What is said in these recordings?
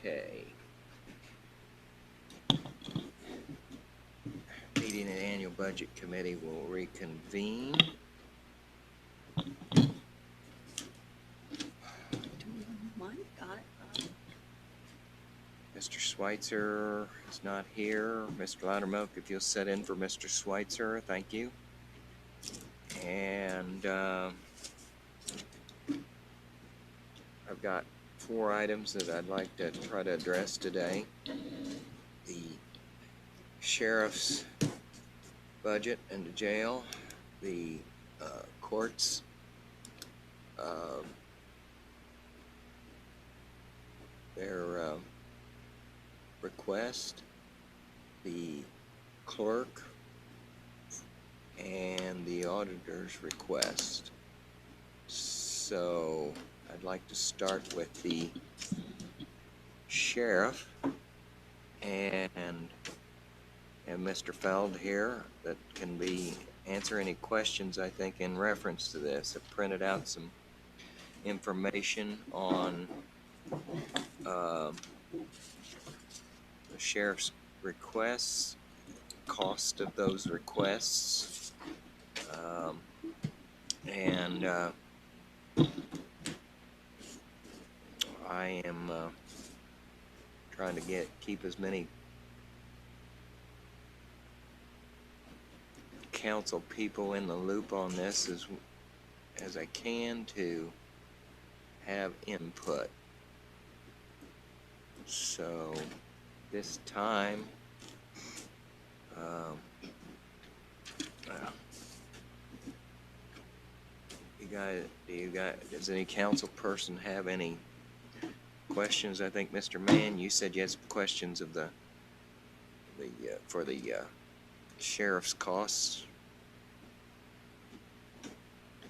Okay. Meeting and annual budget committee will reconvene. Mine got it. Mr. Schweitzer is not here. Mr. Loudermilk, if you'll set in for Mr. Schweitzer, thank you. And I've got 4 items that I'd like to try to address today. The sheriff's budget and the jail, the courts, their request, the clerk, and the auditor's request. So I'd like to start with the sheriff and Mr. Feld here that can answer any questions, I think, in reference to this. I've printed out some information on the sheriff's requests, cost of those requests, and I am trying to keep as many council people in the loop on this as I can to have input. So this time, does any council person have any questions? I think Mr. Mann, you said you had some questions of for the sheriff's costs.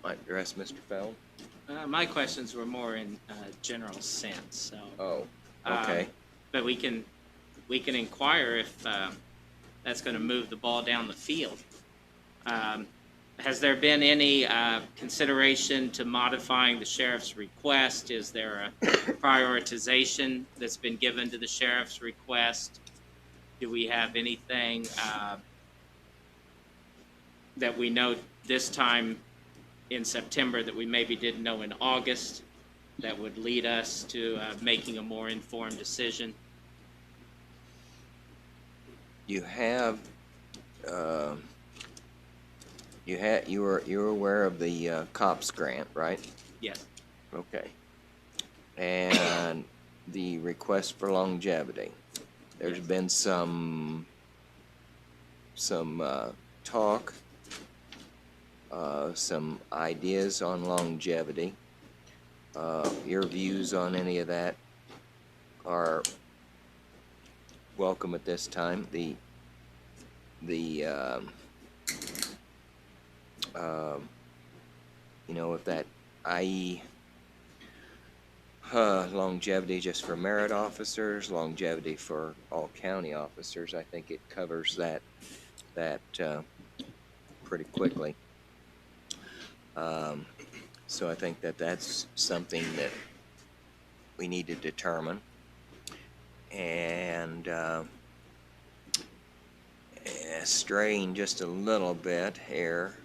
Might address Mr. Feld. My questions were more in general sense. So. Oh, okay. But we can inquire if that's going to move the ball down the field. Has there been any consideration to modifying the sheriff's request? Is there a prioritization that's been given to the sheriff's request? Do we have anything that we know this time in September that we maybe didn't know in August that would lead us to making a more informed decision? You're aware of the COPS grant, right? Yes. Okay. And the request for longevity. There's been some talk, some ideas on longevity. Your views on any of that are welcome at this time. If that, i.e., longevity just for merit officers, longevity for all county officers, I think it covers that pretty quickly. So I think that's something that we need to determine. And straying just a little bit here,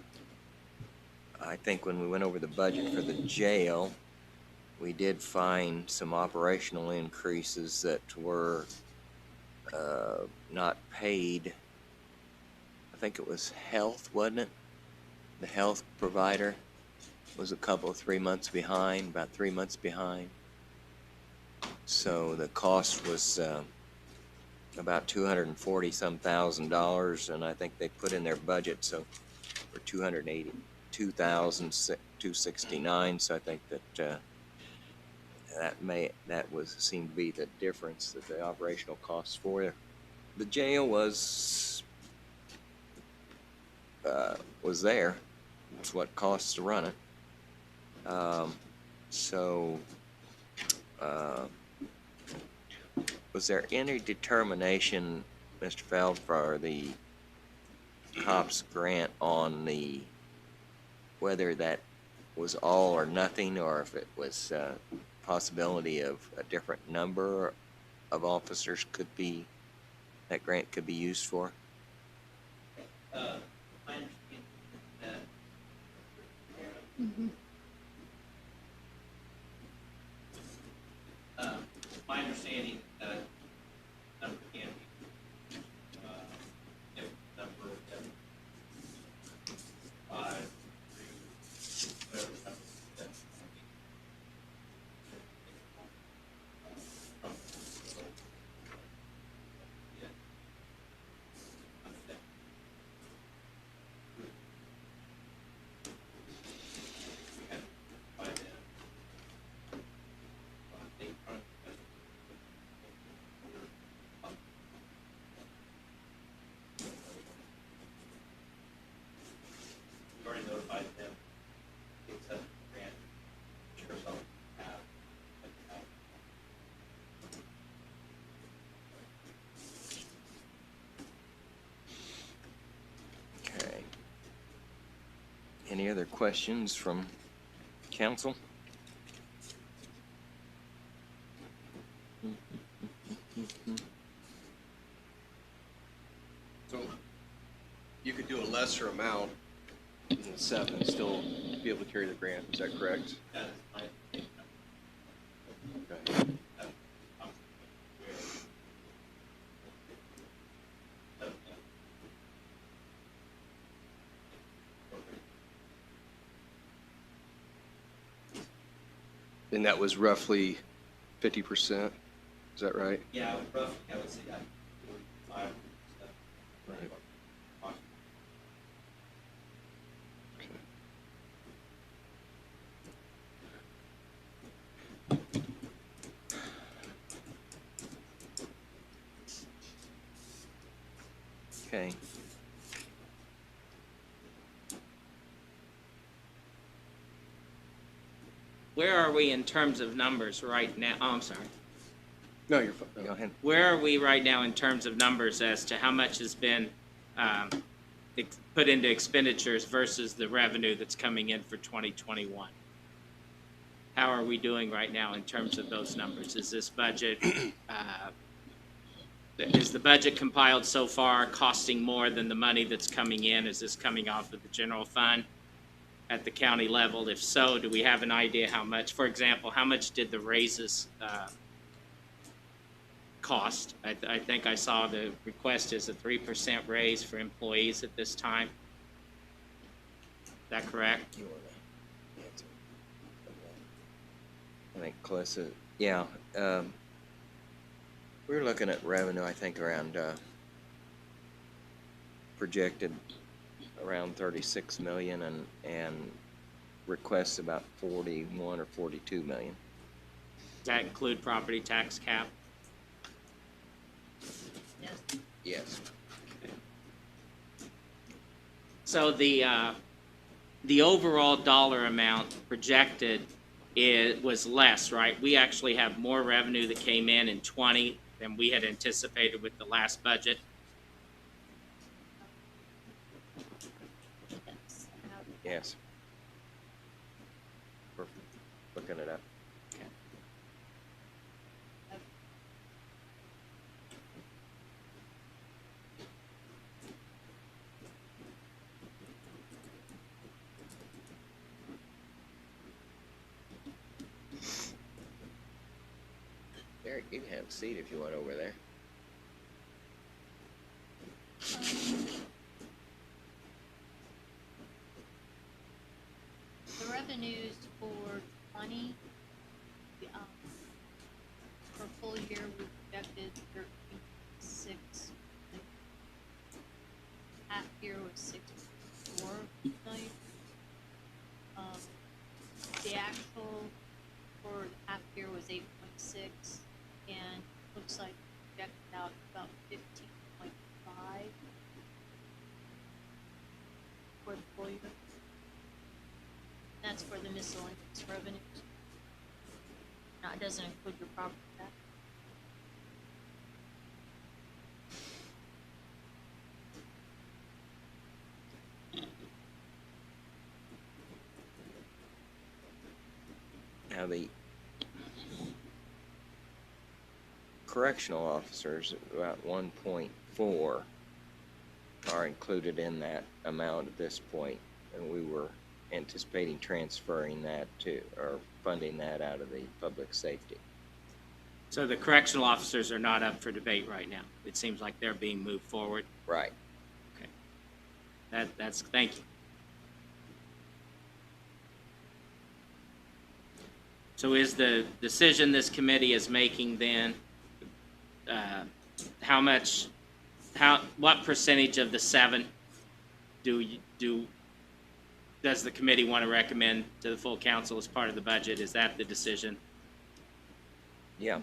I think when we went over the budget for the jail, we did find some operational increases that were not paid. I think it was health, wasn't it? The health provider was about 3 months behind. So the cost was about $240,000, and I think they put in their budget for $282,269. So I think that seemed to be the difference, that the operational costs for the jail was there. It's what costs to run it. Was there any determination, Mr. Feld, for the COPS grant on whether that was all or nothing, or if it was a possibility of a different number of officers could be, that grant could be used for? My understanding that Mhm. my understanding that number can be, if number of them, 5, 3, whatever number of them. Already notified them, accept the grant, sure some have. Okay. Any other questions from council? So you could do a lesser amount than 7 and still be able to carry the grant, is that correct? That is my, Okay. And that was roughly 50%, is that right? yeah, roughly, I would say that 45%. Right. Okay. Where are we in terms of numbers right now? Oh, I'm sorry. No, you're fine. Go ahead. Where are we right now in terms of numbers as to how much has been put into expenditures versus the revenue that's coming in for 2021? How are we doing right now in terms of those numbers? Is this budget, is the budget compiled so far costing more than the money that's coming in? Is this coming off of the general fund at the county level? If so, do we have an idea how much? For example, how much did the raises cost? I think I saw the request is a 3% raise for employees at this time. Is that correct? You wanna answer? I think Calissa, yeah, we were looking at revenue, I think around, projected around 36 million and requests about 41 or 42 million. Does that include property tax cap? Yes. So the overall dollar amount projected was less, right? We actually have more revenue that came in 20 than we had anticipated with the last budget. Yes. We're looking it up. Derek, you can have a seat if you want over there. The revenues for 20, for full year, we projected 13.6. Half year was 6.4 million. The actual for the half year was 8.6, and looks like projected out about 15.5 for the full year. That's for the miscellaneous revenues. Now, it doesn't include your property tax. Now the correctional officers, about 1.4 are included in that amount at this point, and we were anticipating transferring that to, or funding that out of the public safety. So the correctional officers are not up for debate right now. It seems like they're being moved forward. Right. That's, thank you. So is the decision this committee is making then, what percentage of the 7 does the committee want to recommend to the full council as part of the budget? Is that the decision? Yeah.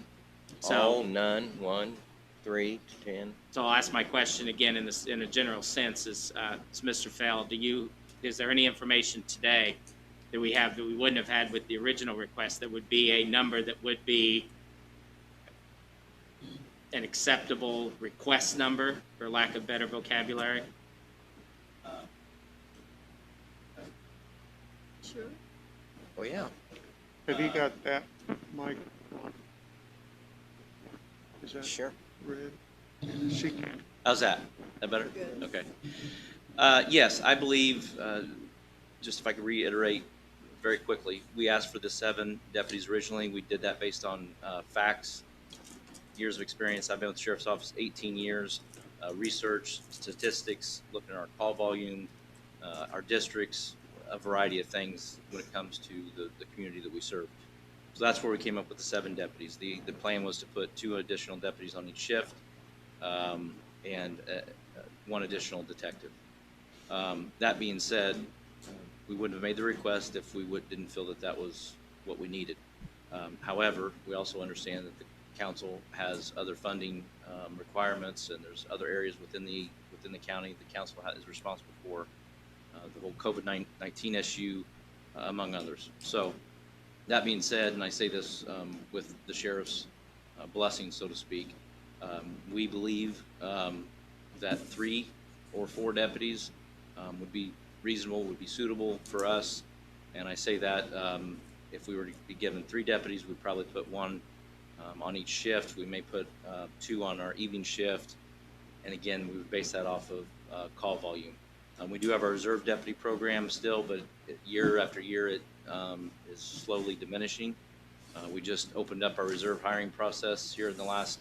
So- All, none, 1, 3, 10. So I'll ask my question again in a general sense is Mr. Feld, is there any information today that we have that we wouldn't have had with the original request that would be a number that would be an acceptable request number, for lack of better vocabulary? Sure. Oh, yeah. Have you got that, Mike? Is that Sure. red? She, How's that? That better? Good. Okay. Yes, I believe, just if I could reiterate very quickly, we asked for the 7 deputies originally. We did that based on facts, years of experience. I've been with the Sheriff's Office 18 years, research, statistics, looking at our call volume, our districts, a variety of things when it comes to the community that we serve. So that's where we came up with the 7 deputies. The plan was to put 2 additional deputies on each shift, and 1 additional detective. That being said, we wouldn't have made the request if we didn't feel that that was what we needed. However, we also understand that the council has other funding requirements, and there's other areas within the county the council is responsible for, the whole COVID-19 issue, among others. So that being said, and I say this with the sheriff's blessing, so to speak, we believe that 3 or 4 deputies would be reasonable, would be suitable for us. And I say that if we were to be given 3 deputies, we'd probably put 1 on each shift. We may put 2 on our evening shift. And again, we would base that off of call volume. We do have our reserve deputy program still, but year after year it is slowly diminishing. We just opened up our reserve hiring process here in the last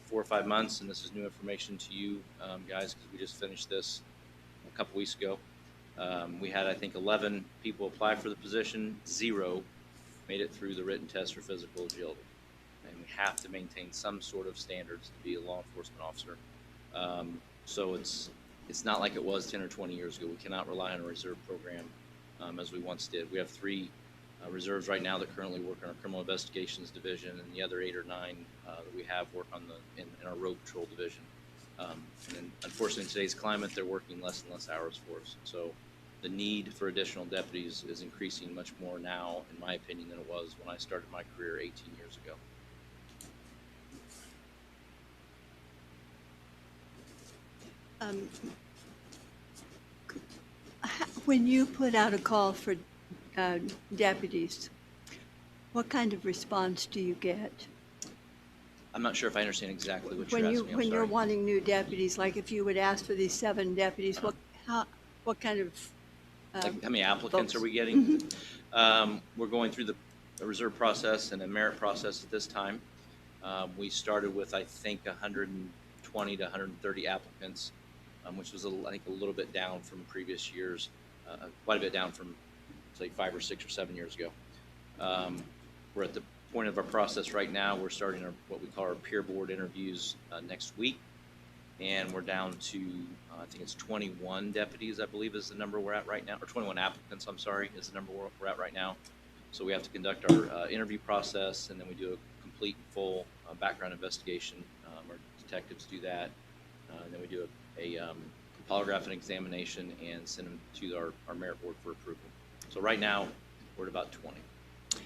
4 or 5 months, and this is new information to you guys, because we just finished this a couple weeks ago. We had, I think, 11 people apply for the position, 0 made it through the written test for physical agility. And we have to maintain some sort of standards to be a law enforcement officer. So it's not like it was 10 or 20 years ago. We cannot rely on a reserve program as we once did. We have 3 reserves right now that currently work in our criminal investigations division, and the other 8 or 9 that we have work on in our road patrol division. And then, unfortunately, in today's climate, they're working less and less hours for us. So the need for additional deputies is increasing much more now, in my opinion, than it was when I started my career 18 years ago. When you put out a call for deputies, what kind of response do you get? I'm not sure if I understand exactly what you're When asking. I'm you're sorry. wanting new deputies, like if you would ask for these 7 deputies, what kind of Like, how many applicants votes? are we getting? We're going through the reserve process and a merit process at this time. We started with, I think, 120 to 130 applicants, which was, I think, a little bit down from previous years, quite a bit down from, say, 5 or 6 or 7 years ago. We're at the point of our process right now. We're starting what we call our peer board interviews next week, and we're down to, I think it's 21 deputies, I believe is the number we're at right now, or 21 applicants, I'm sorry, is the number we're at right now. So we have to conduct our interview process, and then we do a complete and full background investigation. Our detectives do that, and then we do a polygraph and examination and send them to our merit board for approval. So right now, we're at about 20.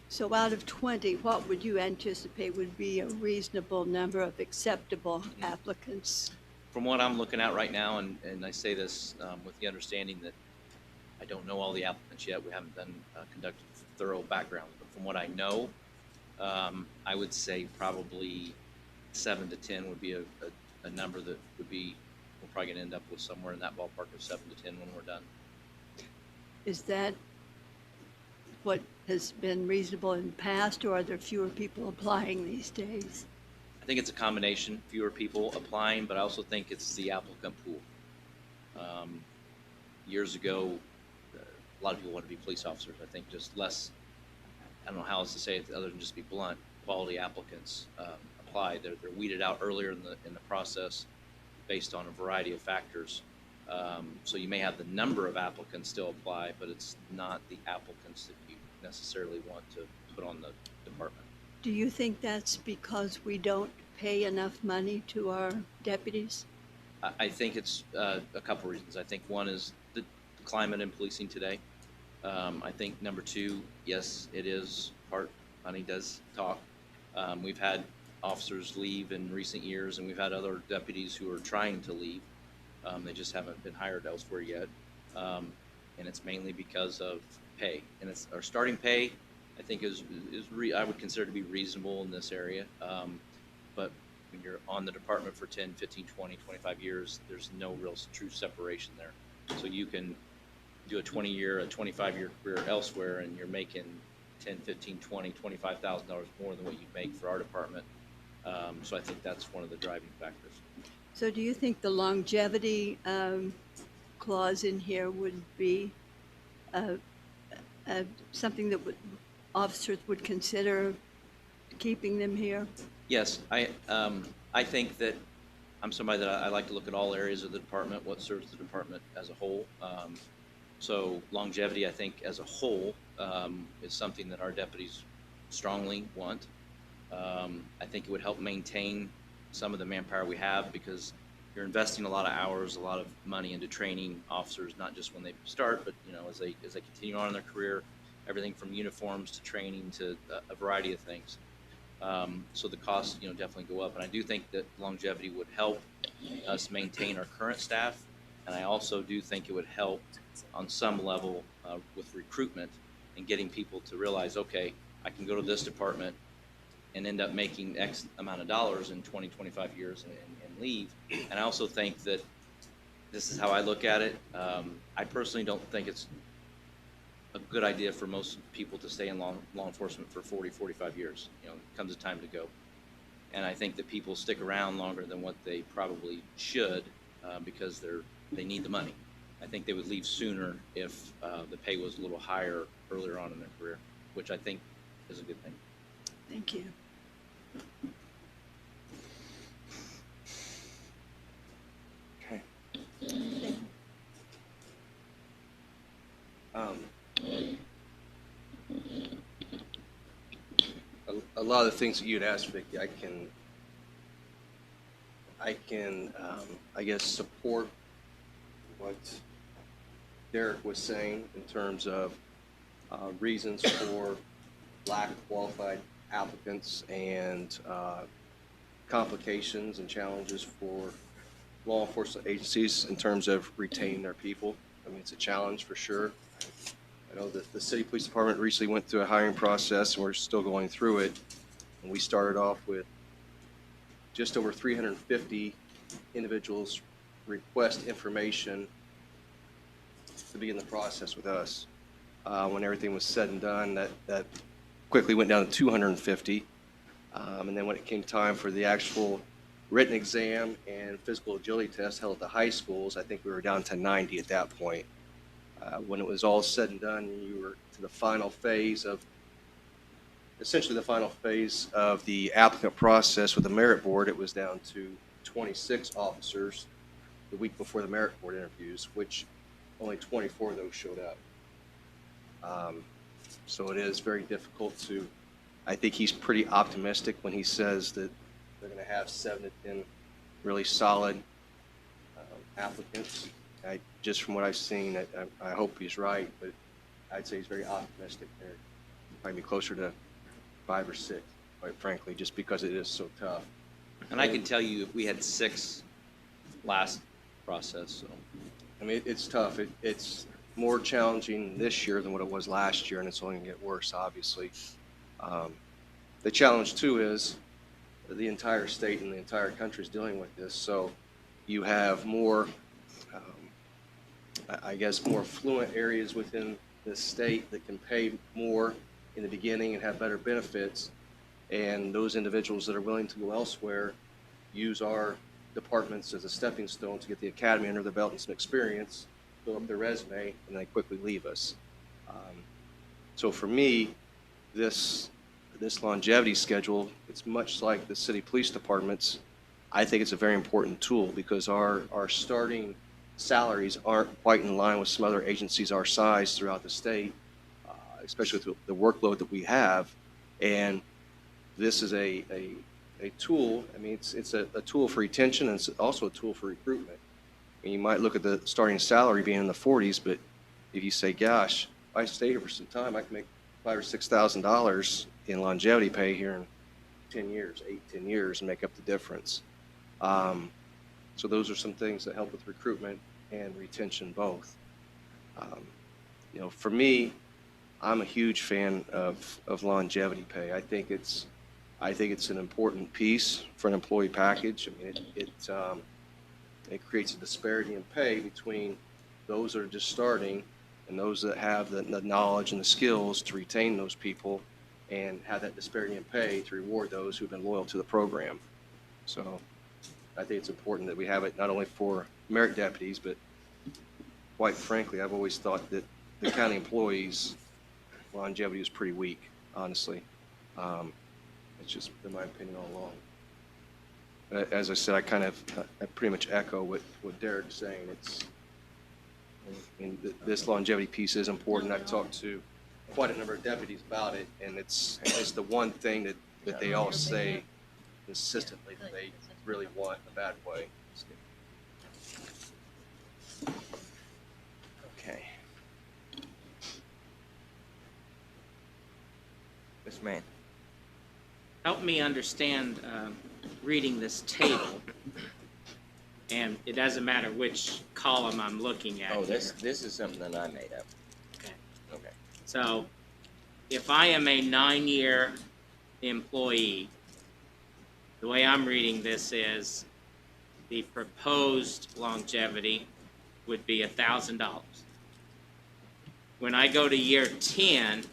So out of 20, what would you anticipate would be a reasonable number of acceptable applicants? From what I'm looking at right now, and I say this with the understanding that I don't know all the applicants yet, we haven't conducted thorough background, but from what I know, I would say probably 7 to 10 would be a number that would be, we're probably gonna end up with somewhere in that ballpark of 7 to 10 when we're done. Is that what has been reasonable in the past, or are there fewer people applying these days? I think it's a combination, fewer people applying, but I also think it's the applicant pool. Years ago, a lot of people want to be police officers. I think just less, I don't know how else to say it other than just be blunt, quality applicants apply. They're weeded out earlier in the process based on a variety of factors. So you may have the number of applicants still apply, but it's not the applicants that you necessarily want to put on the department. Do you think that's because we don't pay enough money to our deputies? I think it's a couple reasons. I think one is the climate in policing today. I think number two, yes, it is part, money does talk. We've had officers leave in recent years, and we've had other deputies who are trying to leave. They just haven't been hired elsewhere yet. And it's mainly because of pay. And it's our starting pay, I think I would consider to be reasonable in this area. But when you're on the department for 10, 15, 20, 25 years, there's no real true separation there. So you can do a 20-year, a 25-year career elsewhere, and you're making 10, 15, 20, $25,000 more than what you'd make for our department. So I think that's one of the driving factors. So do you think the longevity clause in here would be something that officers would consider keeping them here? Yes, I think that I'm somebody that I like to look at all areas of the department, what serves the department as a whole. So longevity, I think, as a whole, is something that our deputies strongly want. I think it would help maintain some of the manpower we have, because you're investing a lot of hours, a lot of money into training officers, not just when they start, but as they continue on in their career, everything from uniforms to training to a variety of things. So the costs, definitely go up, and I do think that longevity would help us maintain our current staff, and I also do think it would help on some level with recruitment and getting people to realize, okay, I can go to this department and end up making X amount of dollars in 20, 25 years and leave. And I also think that this is how I look at it. I personally don't think it's a good idea for most people to stay in law enforcement for 40, 45 years. It comes a time to go. And I think that people stick around longer than what they probably should because they need the money. I think they would leave sooner if the pay was a little higher earlier on in their career, which I think is a good thing. Thank you. Okay. A lot of the things that you'd asked, Vicki, I can, I guess, support what Derek was saying in terms of reasons for lack of qualified applicants and complications and challenges for law enforcement agencies in terms of retaining their people. I mean, it's a challenge for sure. I know that the city police department recently went through a hiring process, and we're still going through it. And we started off with just over 350 individuals request information to be in the process with us. When everything was said and done, that quickly went down to 250. And then when it came time for the actual written exam and physical agility test held at the high schools, I think we were down to 90 at that point. When it was all said and done, you were to the final phase of, essentially the final phase of the applicant process with the merit board, it was down to 26 officers the week before the merit board interviews, which only 24 of those showed up. So it is very difficult to, I think he's pretty optimistic when he says that they're going to have 7 to 10 really solid applicants. Just from what I've seen, I hope he's right, but I'd say he's very optimistic there. Probably be closer to 5 or 6, quite frankly, just because it is so tough. And I can tell you, if we had 6 last process, so. I mean, it's tough. It's more challenging this year than what it was last year, and it's only going to get worse, obviously. The challenge, too, is the entire state and the entire country is dealing with this. So you have more, I guess, more affluent areas within the state that can pay more in the beginning and have better benefits. And those individuals that are willing to go elsewhere use our departments as a stepping stone to get the academy under their belt and some experience, build up their resume, and they quickly leave us. So for me, this longevity schedule, it's much like the city police departments. I think it's a very important tool because our starting salaries aren't quite in line with some other agencies our size throughout the state, especially with the workload that we have. And this is a tool. I mean, it's a tool for retention, and it's also a tool for recruitment. And you might look at the starting salary being in the 40s, but if you say, gosh, if I stay here for some time, I can make $5,000 or $6,000 in longevity pay here in 10 years, 10 years, and make up the difference. So those are some things that help with recruitment and retention both. You know, for me, I'm a huge fan of longevity pay. I think it's an important piece for an employee package. I mean, it creates a disparity in pay between those that are just starting and those that have the knowledge and the skills to retain those people, and have that disparity in pay to reward those who've been loyal to the program. So I think it's important that we have it not only for merit deputies, but quite frankly, I've always thought that the county employees' longevity is pretty weak, honestly. It's just been my opinion all along. But as I said, I pretty much echo what Derek's saying. I mean, this longevity piece is important. I've talked to quite a number of deputies about it, and it's the one thing that they all say consistently that they really want in a bad way. Okay. Ms. Mann? Help me understand, reading this table, and it doesn't matter which column I'm looking at Oh, here. this is something that I made up. Okay. Okay. So, if I am a 9-year employee, the way I'm reading this is the proposed longevity would be $1,000. When I go to year 10,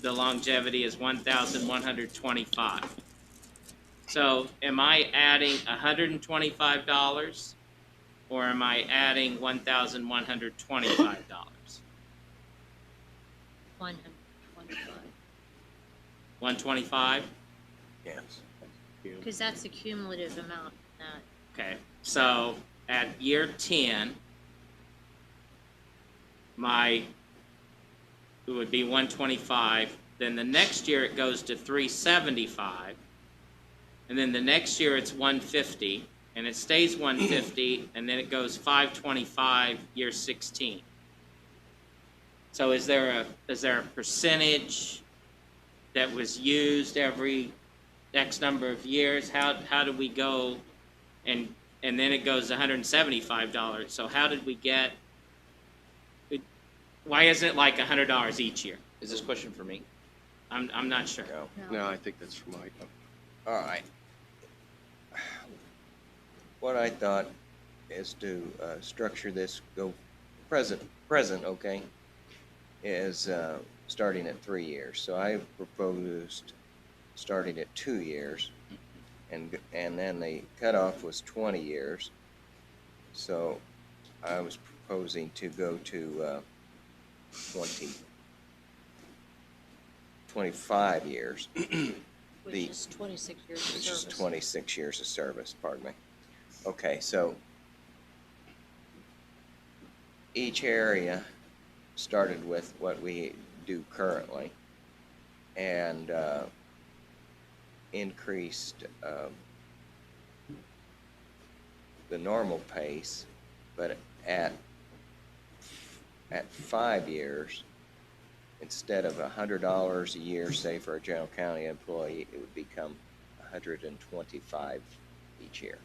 the longevity is $1,125. So am I adding $125 or am I adding $1,125? 125, 125? Yes. because that's the cumulative amount, not, Okay, so at year 10, it would be 125. Then the next year it goes to 375. And then the next year it's 150. And it stays 150. And then it goes 525 year 16. So is there a percentage that was used every X number of years? How do we go? And then it goes $175. So how did we get? Why isn't it like $100 each year? Is this question for me? I'm not sure. No. No, I think that's for Mike. All right. What I thought is to structure this, go present, okay, is starting at 3 years. So I proposed starting at 2 years, and then the cutoff was 20 years. So I was proposing to go to 25 years, which The- is 26 years of which is service. 26 years of service, pardon me. Okay, so each area started with what we do currently and increased the normal pace, but at 5 years, instead of $100 a year, say for a general county employee, it would become $125 each year.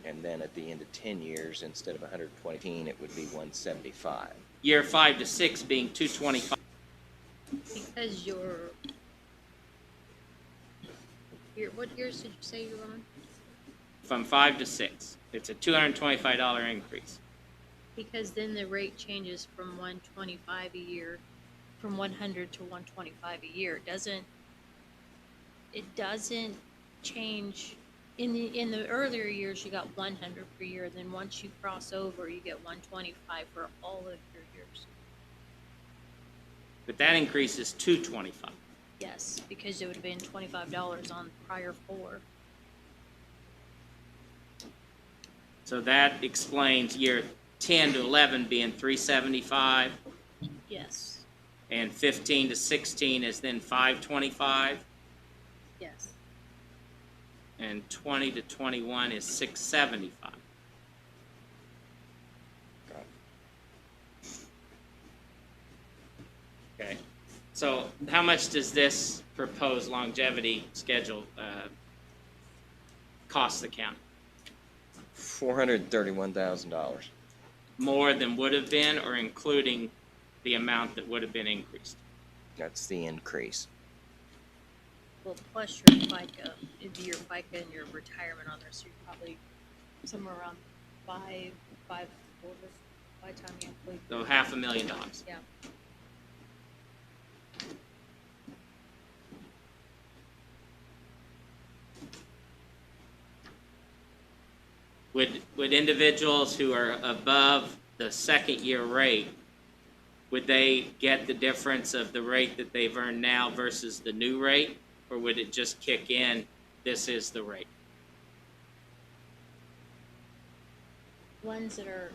And then at the end of 10 years, instead of 120, it would be 175. Year 5 to 6 being 225. Because you're, What years did you say you were on? from 5 to 6. It's a $225 increase. Because then the rate changes from 125 a year, from 100 to 125 a year. It doesn't change. In the earlier years, you got 100 per year. Then once you cross over, you get 125 for all of your years. But that increase is $225. Yes, because it would have been $25 on prior 4. So that explains year 10 to 11 being $375, Yes, and 15 to 16 is then $525, yes. and 20 to 21 is $675. Okay, so how much does this proposed longevity schedule cost the county? $431,000. More than would have been, or including the amount that would have been increased? That's the increase. Well, plus your FICA, it'd be your FICA and your retirement on there, so you're probably somewhere around 5.25 by the time you include. So $500,000. Yeah. Would individuals who are above the second year rate, would they get the difference of the rate that they've earned now versus the new rate? Or would it just kick in, this is the rate? Ones that are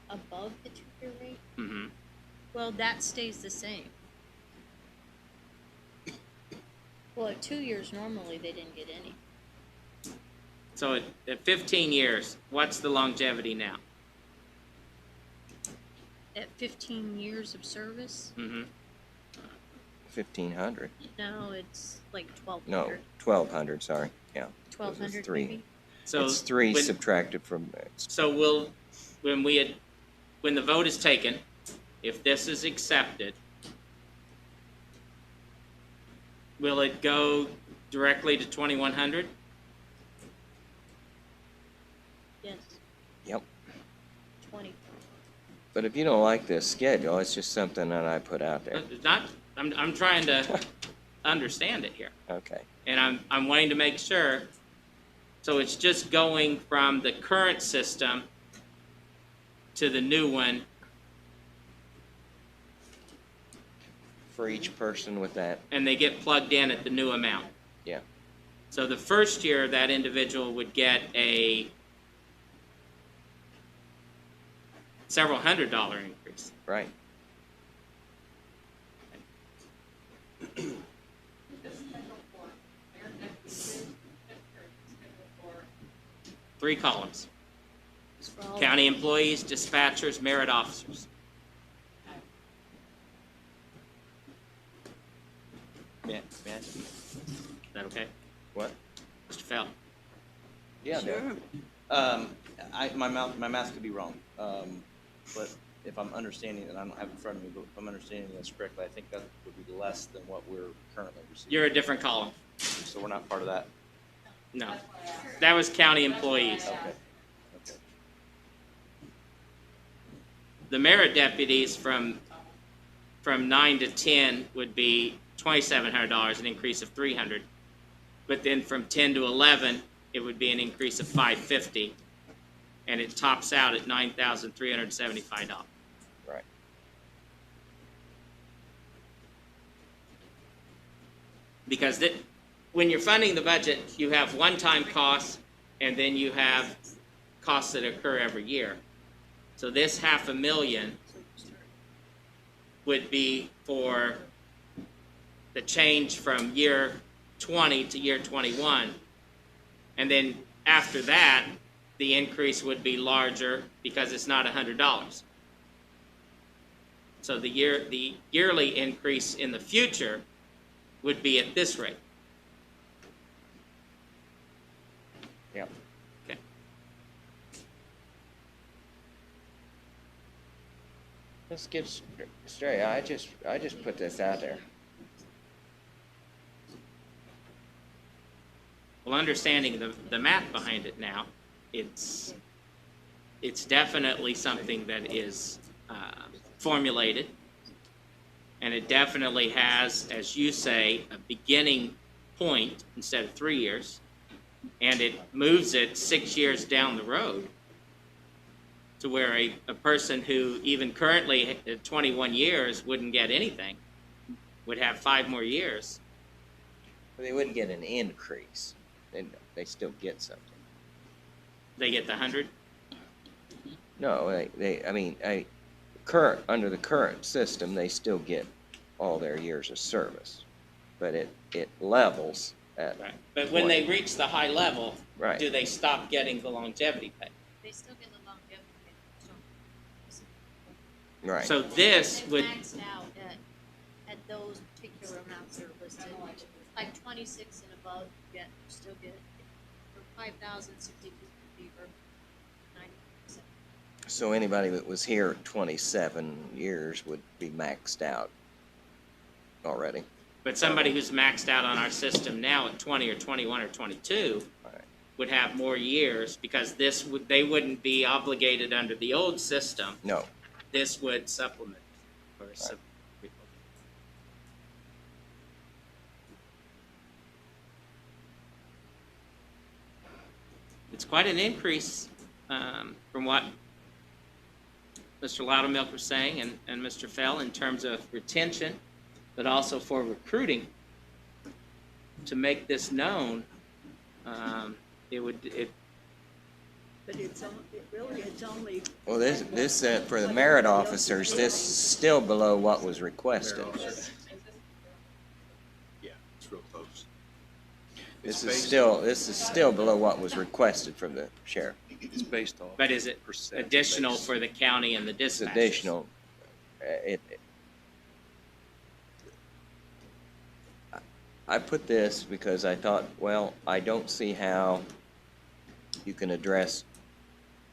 above the 2-year rate, Mm-hmm. well, that stays the same. Well, at 2 years, normally, they didn't get any. So at 15 years, what's the longevity now? At 15 years of service, Mm-hmm. 1,500. no, it's like No, 1,200. 1,200, sorry. Yeah. 1,200 3. maybe? So It's 3 when- subtracted from, So when the vote is taken, if this is accepted, will it go directly to 2,100? Yes, yep. 20. But if you don't like this schedule, it's just something that I put out there. I'm trying to understand it here, Okay. and I'm wanting to make sure. So it's just going from the current system to the new one, For each person with that, and they get plugged in at the new amount. yeah. So the first year, that individual would get a several $100 increase. Right. Three columns: It's for all- county employees, dispatchers, merit officers. May I ask you? Is that okay, What? Mr. Feld? Yeah, Sure. My math could be wrong, but if I'm understanding, and I don't have it in front of me, but if I'm understanding this correctly, I think that would be less than what we're currently receiving. You're a different column. So we're not part of that? No, that was county employees. Okay. The merit deputies from 9 to 10 would be $2,700, an increase of $300. But then from 10 to 11, it would be an increase of $550, and it tops out at $9,375. Right. Because when you're funding the budget, you have one-time costs, and then you have costs that occur every year. So this $500,000 would be for the change from year 20 to year 21. And then after that, the increase would be larger because it's not $100. So the yearly increase in the future would be at this rate. Yep. Okay. Let's get straight. I just put this out there. Well, understanding the math behind it now, it's definitely something that is formulated, and it definitely has, as you say, a beginning point instead of 3 years, and it moves it 6 years down the road to where a person who even currently at 21 years wouldn't get anything, would have 5 more years. But they wouldn't get an increase. They still get something. They get the 100. No, under the current system, they still get all their years of service. But it levels at, Right. But when they reach the high level, right. do they stop getting the longevity pay? They still get the longevity pay, so. Right. So this It's would, maxed out at those particular amounts that are listed, like 26 and above, you still get, for 5,000, 62.50 for 90%. So anybody that was here at 27 years would be maxed out already. but somebody who's maxed out on our system now at 20 or 21 or 22 Right. would have more years, because they wouldn't be obligated under the old system. No. This would supplement or It's quite an increase from what Mr. Loudermilk was saying and Mr. Fell in terms of retention, but also for recruiting. To make this known, But it's only. Well, this for the merit officers, this is still below what was requested. Yeah, it's real close. This is still below what was requested from the sheriff. It's based off. but is it percentage additional based. for the county and the It's dispatchers? additional. I put this because I thought, well, I don't see how you can address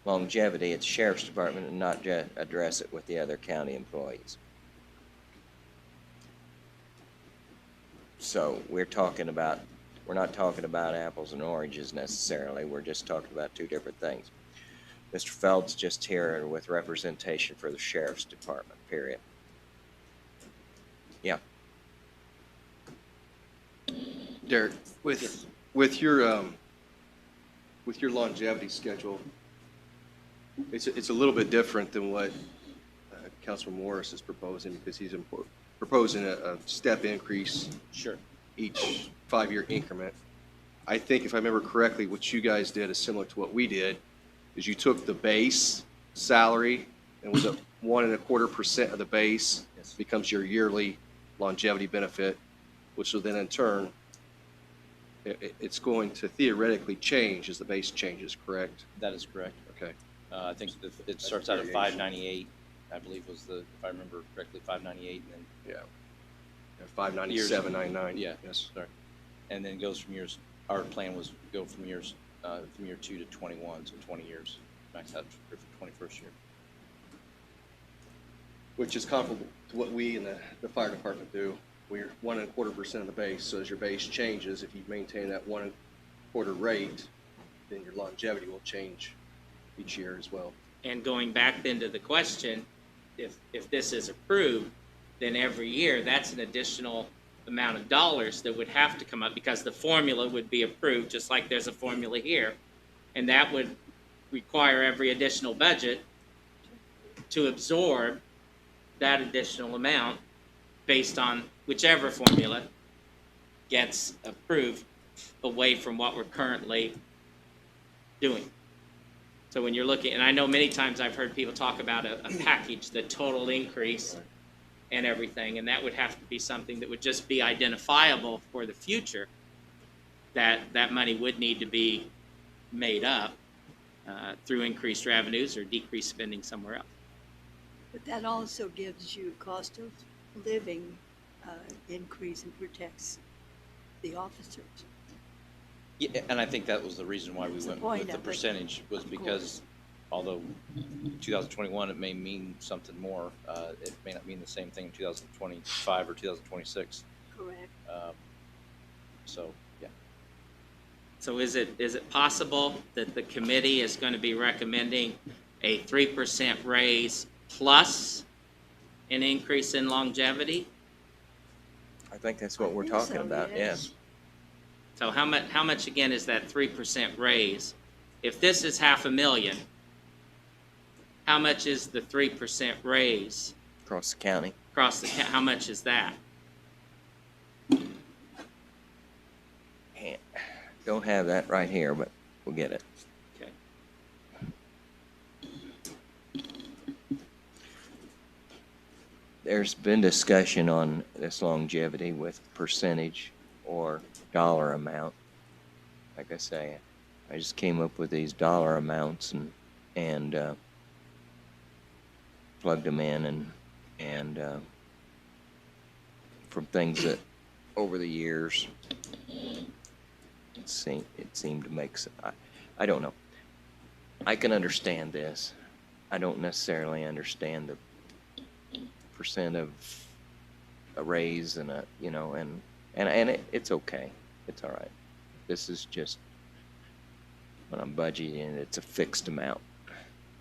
longevity at the sheriff's department and not address it with the other county employees. So we're not talking about apples and oranges necessarily. We're just talking about two different things. Mr. Feld's just here with representation for the sheriff's department, period. Yeah. Derek, with your longevity schedule, it's a little bit different than what Councilman Morris is proposing, because he's proposing a step increase Sure. each 5-year increment. I think if I remember correctly, what you guys did is similar to what we did, is you took the base salary and was it 1.25% of the base Yes. becomes your yearly longevity benefit, which will then in turn, it's going to theoretically change as the base changes, correct? That is correct. Okay. I think it starts out at 598, I believe was if I remember correctly, 598, and then Yeah. 597, 99. Yeah. Yes. sorry, and then goes from years. Our plan was go from year 2 to 21, so 20 years, max out for the 21st year. Which is comparable to what we in the fire department do. We're 1.25% of the base, so as your base changes, if you maintain that 1.25 rate, then your longevity will change each year as well. And going back then to the question, if this is approved, then every year, that's an additional amount of dollars that would have to come up, because the formula would be approved, just like there's a formula here. And that would require every additional budget to absorb that additional amount based on whichever formula gets approved away from what we're currently doing. So when you're looking, and I know many times I've heard people talk about a package, the total increase and everything, and that would have to be something that would just be identifiable for the future, that money would need to be made up through increased revenues or decreased spending somewhere else. But that also gives you cost of living increase and protects the officers. Yeah, and I think that was the reason why we That's the went point with the of it, percentage, was of because although 2021 it may mean something more, it may not mean the same thing in 2025 or 2026. Correct. So, yeah. So is it possible that the committee is going to be recommending a 3% raise plus an increase in longevity? I think that's what we're think talking so, about, yes. So how much again is that 3% raise? If this is $500,000, how much is the 3% raise Across the county. across how much is that? Don't have that right here, but we'll get it. Okay. There's been discussion on this longevity with percentage or dollar amount. Like I say, I just came up with these dollar amounts and plugged them in and from things that over the years it seemed to make I don't know. I can understand this. I don't necessarily understand the percent of a raise and it's okay. It's all right. This is just when I'm budgeting, it's a fixed amount.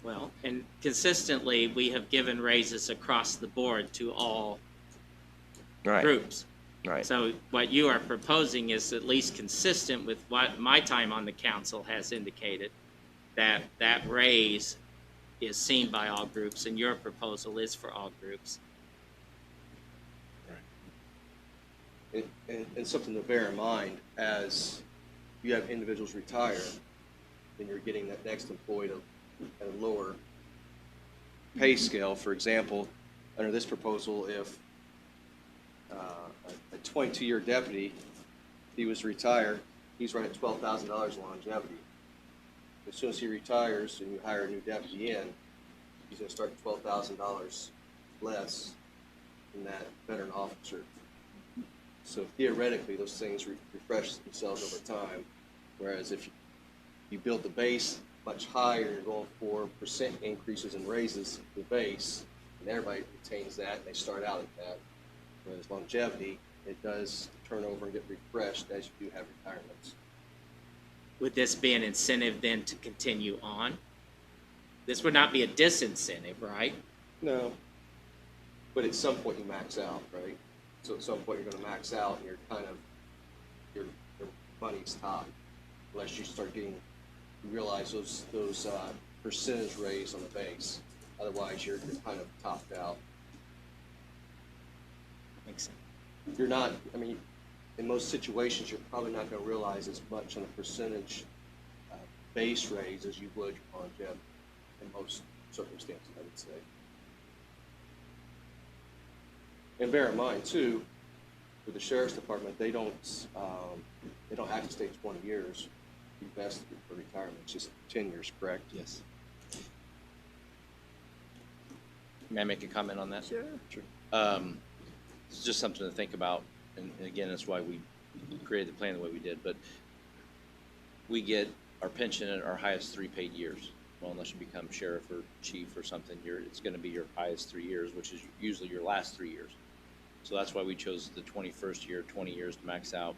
Well, and consistently, we have given raises across the board to all Right. groups. Right. So what you are proposing is at least consistent with what my time on the council has indicated, that that raise is seen by all groups, and your proposal is for all groups. And something to bear in mind, as you have individuals retire, then you're getting that next employee at a lower pay scale. For example, under this proposal, if a 22-year deputy, he was retired, he's right at $12,000 longevity. As soon as he retires and you hire a new deputy in, he's going to start at $12,000 less than that veteran officer. So theoretically, those things refresh themselves over time. Whereas if you build the base much higher, you're going for percent increases and raises the base, and everybody retains that, and they start out at that. Whereas longevity, it does turn over and get refreshed as you do have retirements. Would this be an incentive then to continue on? This would not be a disincentive, right? No. But at some point you max out, right? So at some point you're going to max out, and you're kind of, your money's topped, unless you start getting, you realize those percentage raise on the base. Otherwise, you're kind of topped out. Makes sense. You're not, I mean, in most situations, you're probably not going to realize as much on a percentage base raise as you would on longevity in most circumstances, I would say. And bear in mind too, with the sheriff's department, they don't have to stay 20 years vested for retirement. It's just 10 years, correct? Yes. May I make a comment on that? Sure. It's just something to think about, and again, that's why we created the plan the way we did, but we get our pension at our highest 3 paid years. Well, unless you become sheriff or chief or something, it's going to be your highest 3 years, which is usually your last 3 years. So that's why we chose the 21st year, 20 years to max out,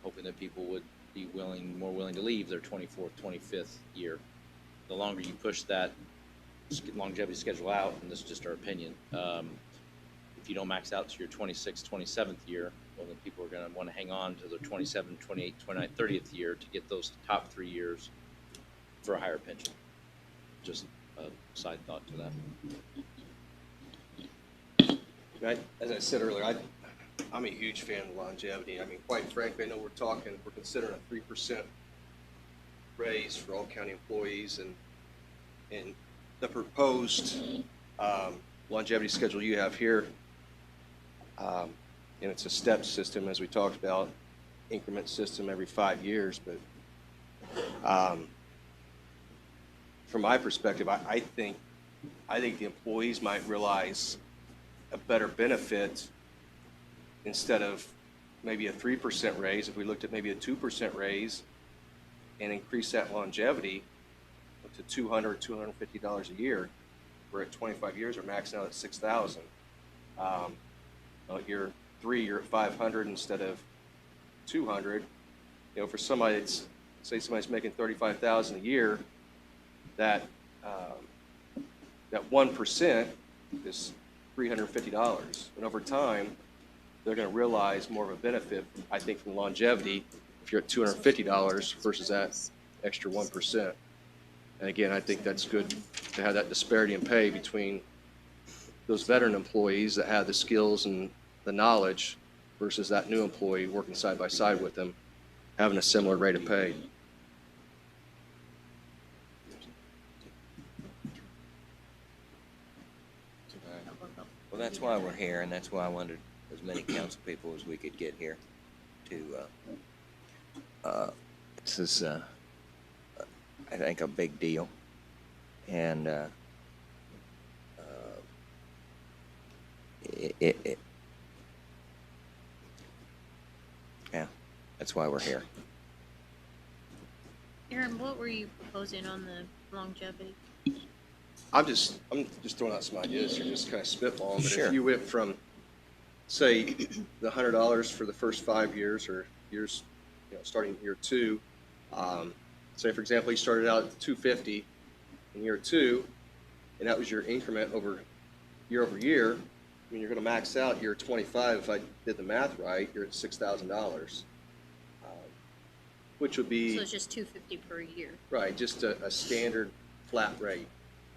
hoping that people would be more willing to leave their 24th, 25th year. The longer you push that longevity schedule out, and this is just our opinion, if you don't max out to your 26th, 27th year, well, then people are going to want to hang on to their 27th, 28th, 29th, 30th year to get those top 3 years for a higher pension. Just a side thought to that. As I said earlier, I'm a huge fan of longevity. I mean, quite frankly, I know we're considering a 3% raise for all county employees, and the proposed longevity schedule you have here, and it's a step system, as we talked about, increment system every 5 years, but from my perspective, I think the employees might realize a better benefit instead of maybe a 3% raise. If we looked at maybe a 2% raise and increase that longevity to $200, $250 a year, we're at 25 years, we're maxing out at $6,000. Year 3, you're at $500 instead of $200. you know, for somebody that's, say somebody's making 35,000 a year, that, that 1% is $350. And over time, they're gonna realize more of a benefit, I think, from longevity if you're at $250 versus that extra 1%. And again, I think that's good to have that disparity in pay between those veteran employees that have the skills and the knowledge versus that new employee working side by side with them, having a similar rate of pay. Well, that's why we're here, and that's why I wanted as many council people as we could get here to, this is, I think, a big deal. And, yeah, that's why we're here. Aaron, what were you proposing on the longevity? I'm just throwing out some ideas here, just kind of spitballing. But Sure. if you went from, say, the $100 for the first 5 years or years, you know, starting year 2, say for example, you started out at $250 in year 2, and that was your increment over year, I mean, you're going to max out year 25. If I did the math right, you're at $6,000, which would be So it's just $250 per year. right, just a standard flat rate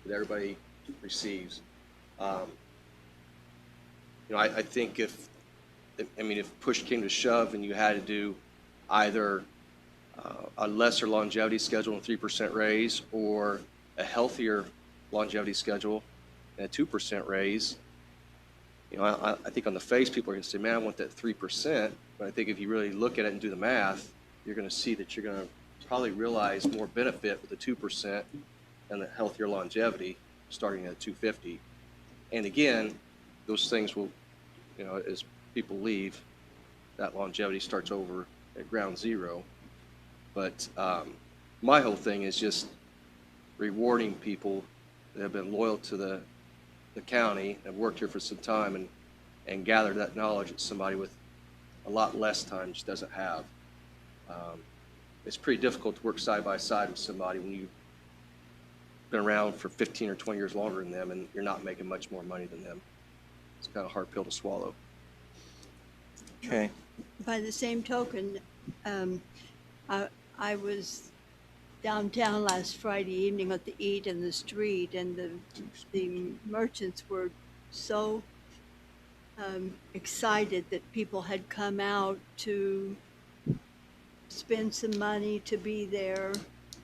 that everybody receives. You know, I think if push came to shove and you had to do either a lesser longevity schedule and 3% raise, or a healthier longevity schedule and a 2% raise, you know, I think on the face people are going to say, man, I want that 3%. But I think if you really look at it and do the math, you're going to see that you're going to probably realize more benefit with the 2% and the healthier longevity starting at 250. And again, those things will, you know, as people leave, that longevity starts over at ground zero. But my whole thing is just rewarding people that have been loyal to the county, have worked here for some time, and gather that knowledge that somebody with a lot less time just doesn't have. It's pretty difficult to work side by side with somebody when you've been around for 15 or 20 years longer than them and you're not making much more money than them. It's kind of a hard pill to swallow. Okay. By the same token, I was downtown last Friday evening at the Eat in the Street, and the merchants were so excited that people had come out to spend some money to be there.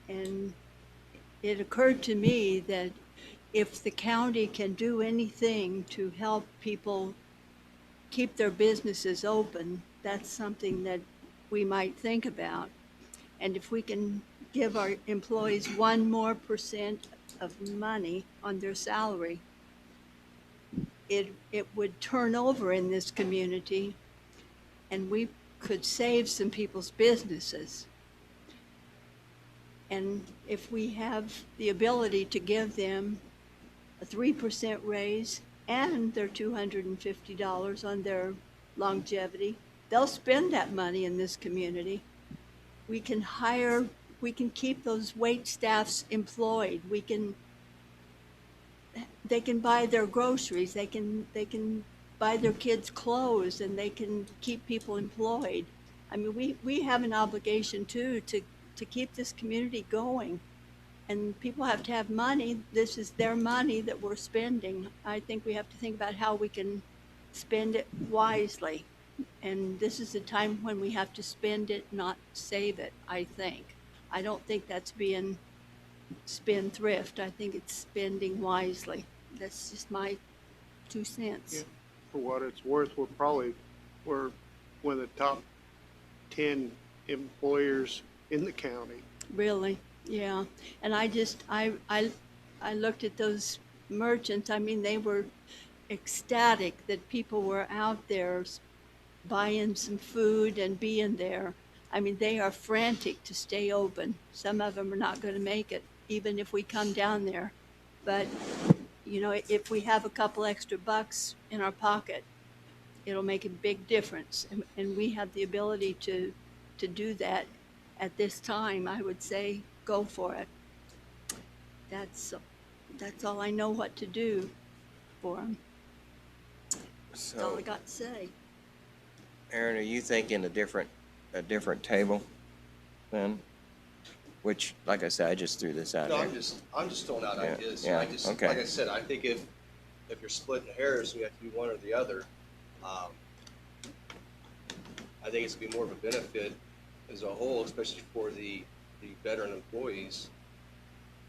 And it occurred to me that if the county can do anything to help people keep their businesses open, that's something that we might think about. And if we can give our employees 1% more of money on their salary, it would turn over in this community, and we could save some people's businesses. And if we have the ability to give them a 3% raise and their $250 on their longevity, they'll spend that money in this community. We can keep those wait staffs employed. They can buy their groceries, they can buy their kids' clothes, and they can keep people employed. I mean, we have an obligation too to keep this community going. And people have to have money. This is their money that we're spending. I think we have to think about how we can spend it wisely. And this is the time when we have to spend it, not save it, I think. I don't think that's being spendthrift. I think it's spending wisely. That's just my 2 cents. Yeah. For what it's worth, we're one of the top 10 employers in the county. Really, yeah. And I looked at those merchants. I mean, they were ecstatic that people were out there buying some food and being there. I mean, they are frantic to stay open. Some of them are not going to make it, even if we come down there. But, you know, if we have a couple extra bucks in our pocket, it'll make a big difference. And we have the ability to do that at this time, I would say go for it. That's all I know what to do for them. That's all So, I got to say. Aaron, are you thinking a different table then? Which, like I said, I just threw this out No, there. I'm just throwing out Yeah, ideas. yeah, I just, okay. like I said, I think if you're splitting hairs, we have to do one or the other. I think it's gonna be more of a benefit as a whole, especially for the veteran employees,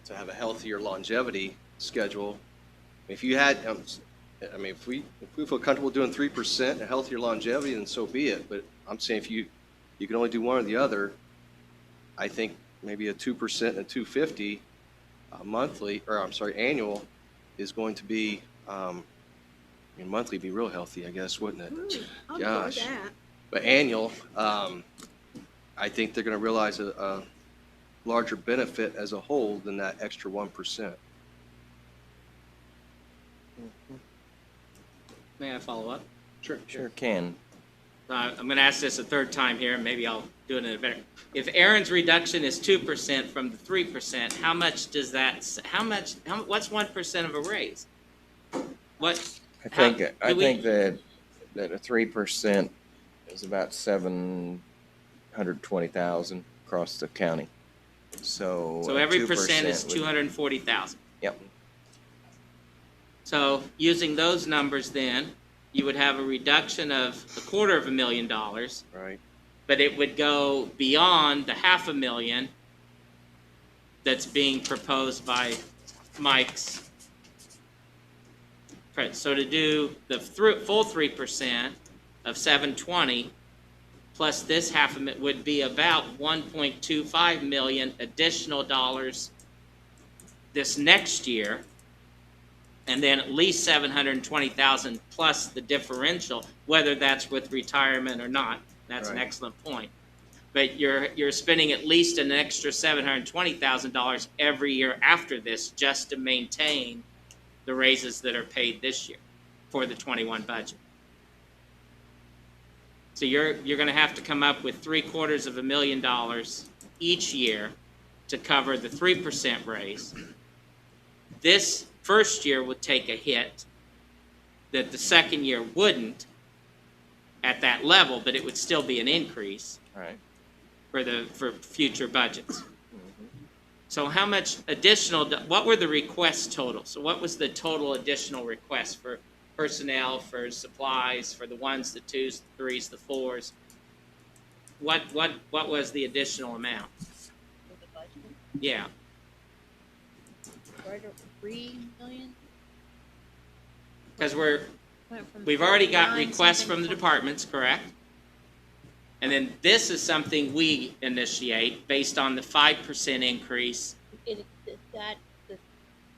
to have a healthier longevity schedule. If you had, I mean, if we feel comfortable doing 3%, a healthier longevity, then so be it. But I'm saying if you can only do one or the other, I think maybe a 2% and a 250 monthly, or I'm sorry, annual, is going to be, I mean, monthly would be real healthy, I guess, wouldn't it? I'm Gosh. for that. But annual, I think they're going to realize a larger benefit as a whole than that extra 1%. May I follow up? Sure can. I'm going to ask this a third time here, and maybe I'll do it in a better. If Aaron's reduction is 2% from the 3%, how much does that? What's 1% of a raise? What? I How- think I do we- think that a 3% is about 720,000 across the county. So So every 2% percent is would- 240,000. Yep. So using those numbers, then you would have a reduction of $250,000, Right. but it would go beyond the $500,000 that's being proposed by Mike's. So to do the full 3% of 720 plus this $500,000 would be about 1.25 million additional dollars this next year, and then at least 720,000 plus the differential, whether that's with retirement or not. That's an Right. excellent point. But you're spending at least an extra $720,000 every year after this just to maintain the raises that are paid this year for the 21 budget. So you're going to have to come up with $750,000 each year to cover the 3% raise. This first year would take a hit that the second year wouldn't at that level, but it would still be an increase Right. for future budgets. So how much additional, what were the requests total? So what was the total additional request for personnel, for supplies, for the ones, the twos, the threes, the fours? What was the additional amount? For the budget, Yeah, right at 3 million? because Went from we've already got 49 requests something from the to- departments, correct? And then this is something we initiate based on the 5% increase. The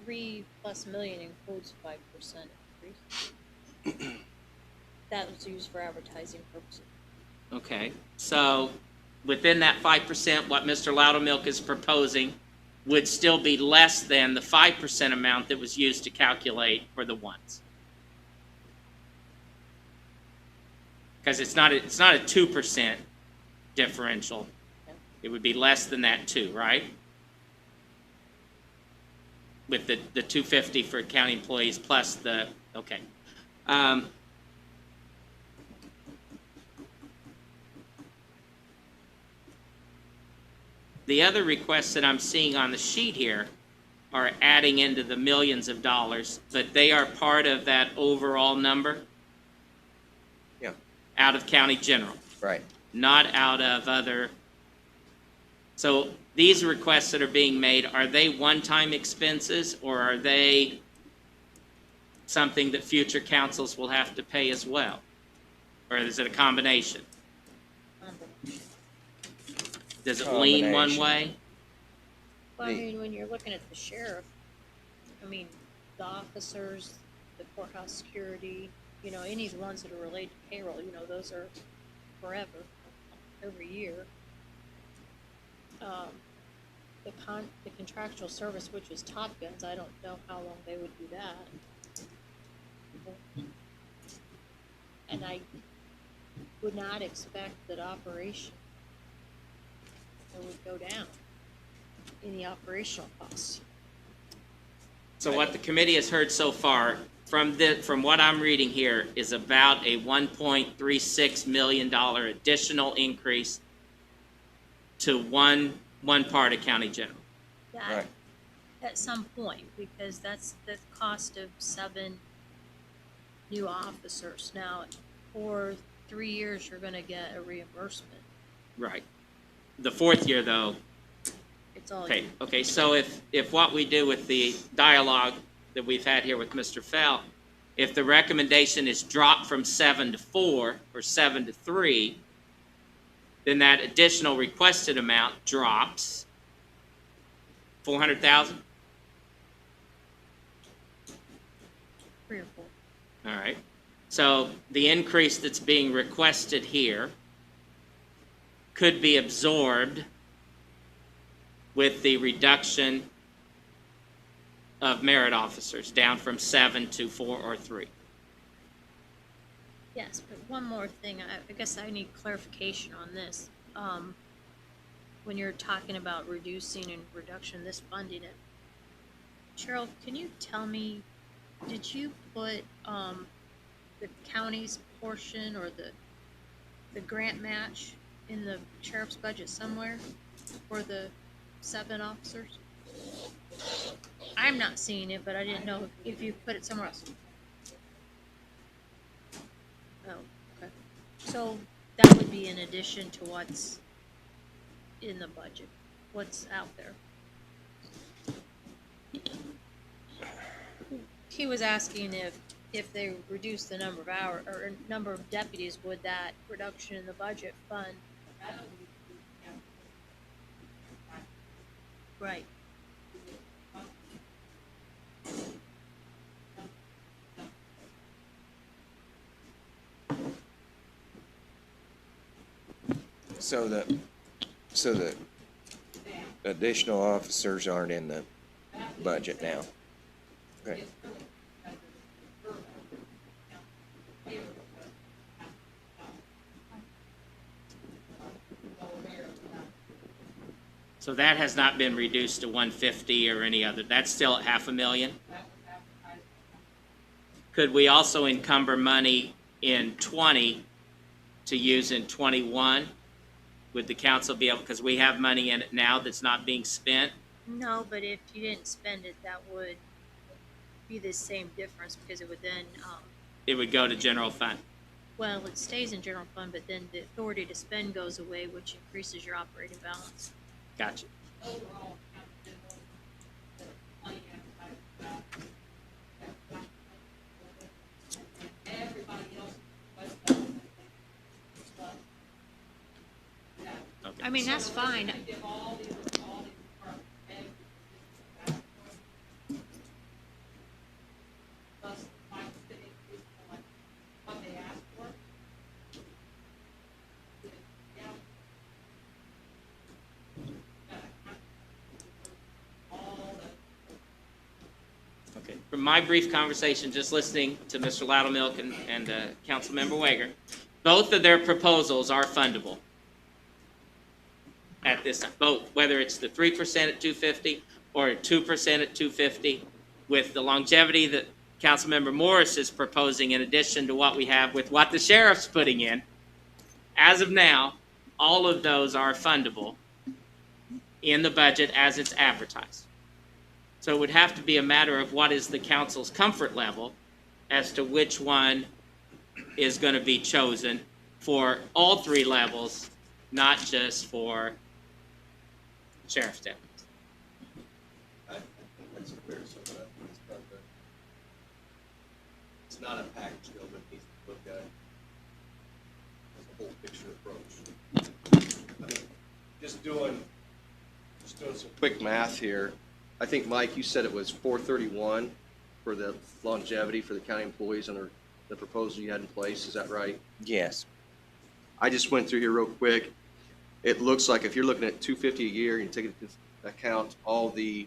3+ million includes 5% increase. That was used for advertising purposes. Okay, so within that 5%, what Mr. Loudermilk is proposing would still be less than the 5% amount that was used to calculate for the ones. Because it's not a 2% differential. It would be less than that too, right? With the 250 for county employees plus the, okay. The other requests that I'm seeing on the sheet here are adding into the millions of dollars, but they are part of that overall number? Yeah. Out of county general, Right. not out of other. So these requests that are being made, are they one-time expenses, or are they something that future councils will have to pay as well? Or is it a combination? Does it lean one Combination. way? Well, I The- mean, when you're looking at the sheriff, I mean, the officers, the courthouse security, any of the ones that are related to payroll, those are forever, every year. The contractual service, which is Top Guns, I don't know how long they would do that. And I would not expect that operation it would go down in the operational costs. So what the committee has heard so far from what I'm reading here is about a $1.36 million additional increase to one part of county general. That, Right. at some point, because that's the cost of 7 new officers. Now, for 3 years, you're gonna get a reimbursement. Right. The fourth year, though, It's all okay, you. okay, so if what we do with the dialogue that we've had here with Mr. Fell, if the recommendation is dropped from 7 to 4 or 7 to 3, then that additional requested amount drops 400,000? 3 or 4. All right. So the increase that's being requested here could be absorbed with the reduction of merit officers down from 7 to 4 or 3. Yes, but one more thing, I guess I need clarification on this. When you're talking about reducing and reduction, this funding it. Cheryl, can you tell me, did you put, the county's portion or the grant match in the sheriff's budget somewhere for the 7 officers? I'm not seeing it, but I didn't know if you put it somewhere else. Oh, okay. So that would be in addition to what's in the budget, what's out there. He was asking if they reduce the number of hours or number of deputies, would that reduction in the budget fund? Right. So the additional officers aren't in the budget now. Okay. So that has not been reduced to 150 or any other. That's still at $500,000. Could we also encumber money in 20 to use in 21? Would the council be able, because we have money in it now that's not being spent? No, but if you didn't spend it, that would be the same difference because it would then, It would go to general fund. well, it stays in general fund, but then the authority to spend goes away, which increases your operating balance. Gotcha. Okay. I mean, that's fine. Okay. From my brief conversation, just listening to Mr. Loudmilk and Councilmember Wager, both of their proposals are fundable at this time. Both, whether it's the 3% at 250 or 2% at 250, with the longevity that Councilmember Morris is proposing in addition to what we have with what the sheriff's putting in. As of now, all of those are fundable in the budget as it's advertised. So it would have to be a matter of what is the council's comfort level as to which one is going to be chosen for all 3 levels, not just for sheriff's deputies. That's a fair assessment. It's not a package deal that needs to look at as a whole picture approach. I mean, just doing some quick math here. I think, Mike, you said it was 431 for the longevity for the county employees under the proposal you had in place. Is that right? Yes. I just went through here real quick. It looks like if you're looking at 250 a year, you take into account all the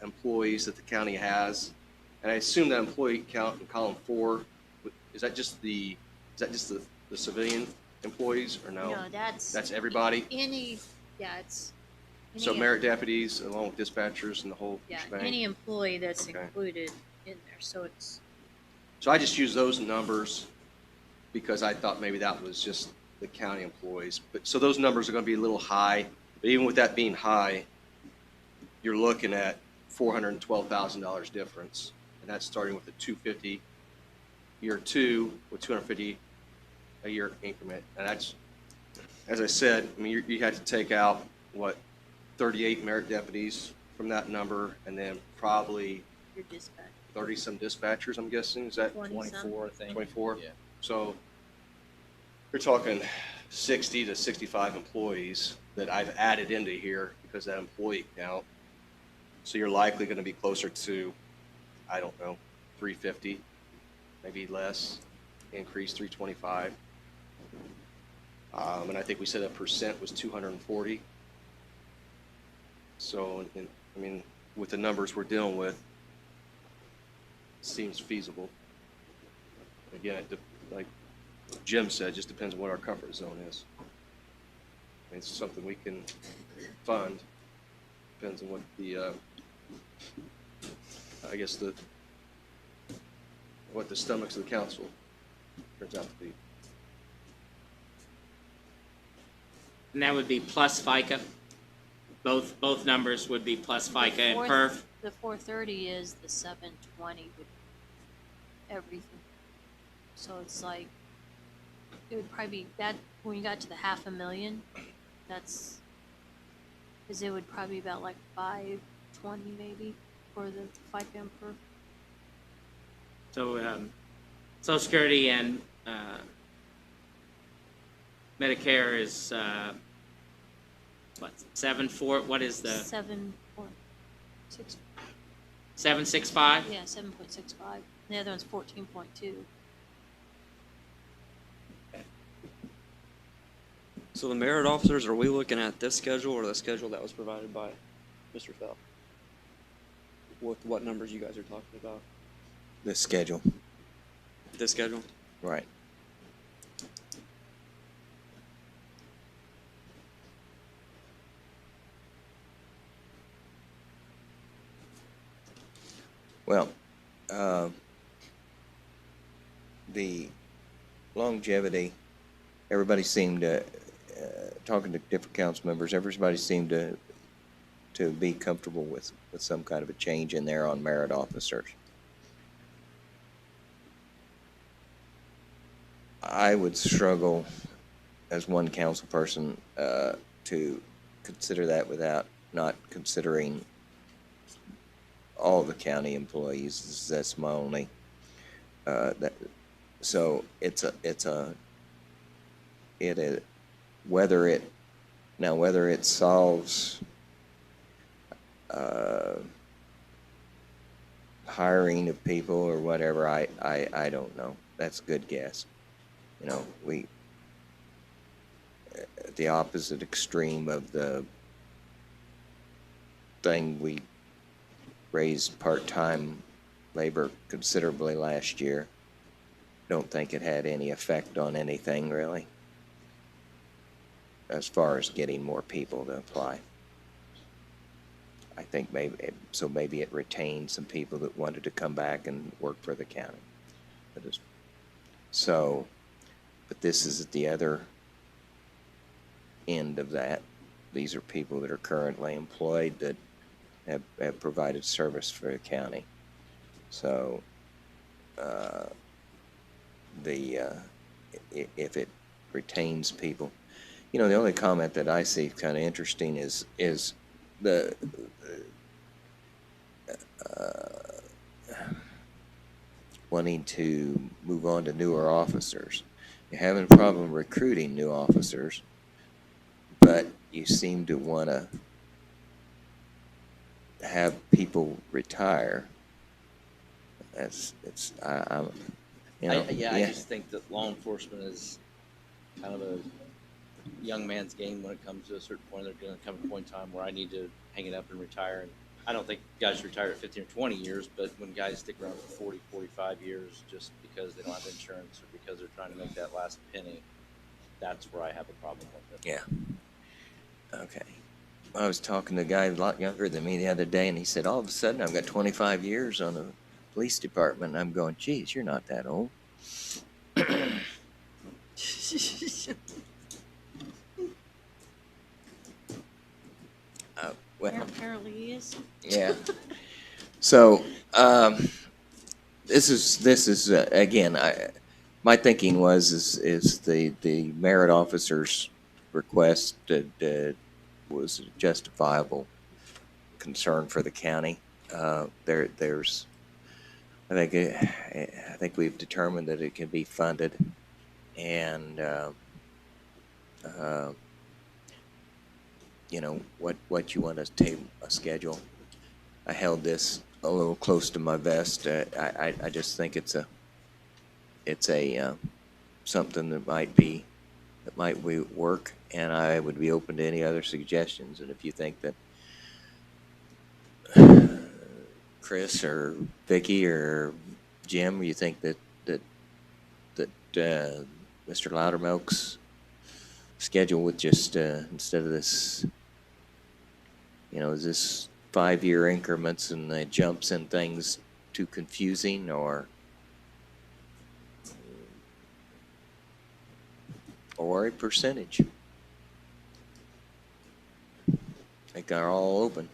employees that the county has, and I assume that employee count in column 4 is that just the civilian employees or no? No, that's That's everybody. yeah, it's So Any- merit deputies along with dispatchers and the whole Yeah, shebang. any employee that's Okay. included in there, so it's, So I just use those numbers because I thought maybe that was just the county employees. But, so those numbers are gonna be a little high, but even with that being high, you're looking at $412,000 difference. And that's starting with the 250 year two with 250 a year increment. And that's, as I said, I mean, you had to take out, what, 38 merit deputies from that number, and then probably your dispatch, 30-some dispatchers, I'm guessing, is that 20-some. 24, I think. 24? Yeah. So you're talking 60 to 65 employees that I've added into here because of that employee count. So you're likely going to be closer to, I don't know, 350, maybe less, increase 325. And I think we said a percent was 240. So, I mean, with the numbers we're dealing with, it seems feasible. Again, like Jim said, just depends on what our comfort zone is. I mean, it's something we can fund. Depends on what the, I guess what the stomachs of the council turns out to be. And that would be plus FICA. Both numbers would be plus FICA and Fourth- perf. The 430 is the 720 with everything. So it's like, it would probably be that, when you got to the 500,000, that's, because it would probably be about like 520 maybe for the FICA and perf. So Social Security and Medicare is what, 7.4? What is the 7.6, 765? yeah, 7.65. The other one's 14.2. So the merit officers, are we looking at this schedule or the schedule that was provided by Mr. Fell? What numbers you guys are talking about? The schedule, This schedule? right. Well, the longevity, everybody seemed to, talking to different council members, everybody seemed to be comfortable with some kind of a change in there on merit officers. I would struggle as one council person to consider that without not considering all the county employees. That's my only, so whether it solves hiring of people or whatever, I don't know. That's a good guess. You know, we, at the opposite extreme of the thing, we raised part-time labor considerably last year. Don't think it had any effect on anything really, as far as getting more people to apply. I think maybe it retained some people that wanted to come back and work for the county. But this is at the other end of that. These are people that are currently employed that have provided service for the county. So if it retains people, you know, the only comment that I see kind of interesting is the wanting to move on to newer officers. You're having a problem recruiting new officers, but you seem to want to have people retire. I'm, you know, I just think that law enforcement is kind of a young man's game when it comes to a certain point. There's going to come a point in time where I need to hang it up and retire. And I don't think guys retire at 15 or 20 years, but when guys stick around for 40, 45 years just because they don't have insurance or because they're trying to make that last penny, that's where I have a problem with it. Yeah. Okay. I was talking to a guy a lot younger than me the other day, and he said, all of a sudden, I've got 25 years on the police department. And I'm going, geez, you're not that old. Well, Apparently he is. yeah. So, this is again, my thinking is the merit officer's request was a justifiable concern for the county. There's, I think we've determined that it can be funded, and you know what you want to table a schedule. I held this a little close to my vest. I just think it's a something that might work, and I would be open to any other suggestions. And if you think that Chris or Vicky or Jim, you think that Mr. Loudermilk's schedule with just instead of this, is this 5-year increments and the jumps and things too confusing, or a percentage? I think they're all open.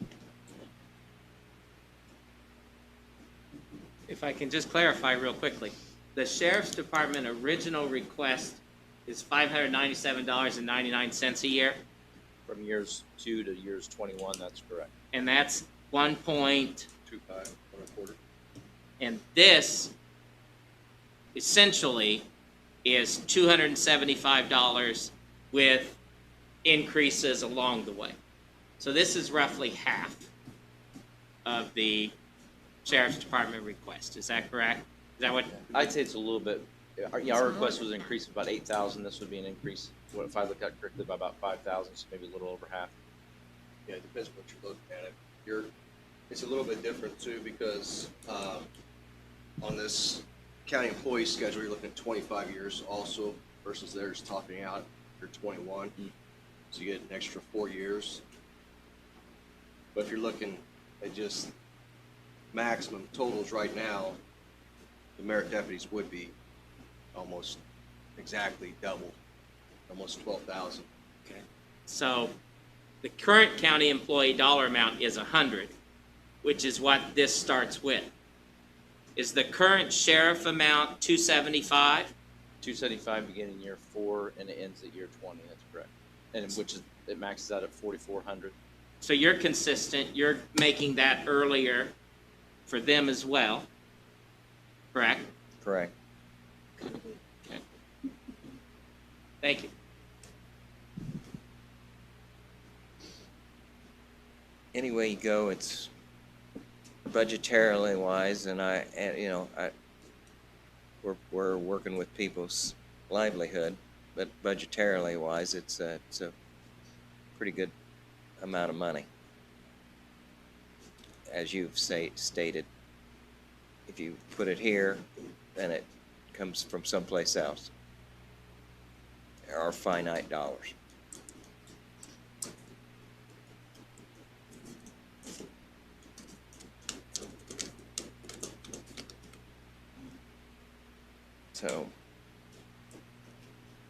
If I can just clarify real quickly, the sheriff's department original request is $597.99 a year, From years 2 to years 21, that's correct. and that's 1 point, 2.5, 1.25. and this essentially is $275 with increases along the way. So this is roughly half of the sheriff's department request. Is that correct? Is that what? I'd say it's a little bit, our request was an increase of about 8,000. This would be an increase, if I look at it correctly, by about 5,000, so maybe a little over half. Yeah, it depends what you're looking at. It's a little bit different too, because on this county employee schedule, you're looking at 25 years also, versus theirs topping out for 21. So you get an extra 4 years. But if you're looking at just maximum totals right now, the merit deputies would be almost exactly double, almost 12,000. Okay. So the current county employee dollar amount is 100, which is what this starts with. Is the current sheriff amount 275? 275 beginning year 4, and it ends at year 20, that's correct. And it maxes out at 4,400. So you're consistent, you're making that earlier for them as well, correct? Correct. Okay. Thank you. Any way you go, it's budgetarily wise, and we're working with people's livelihood, but budgetarily wise, it's a pretty good amount of money. As you've stated, if you put it here, then it comes from someplace else. There are finite dollars. So,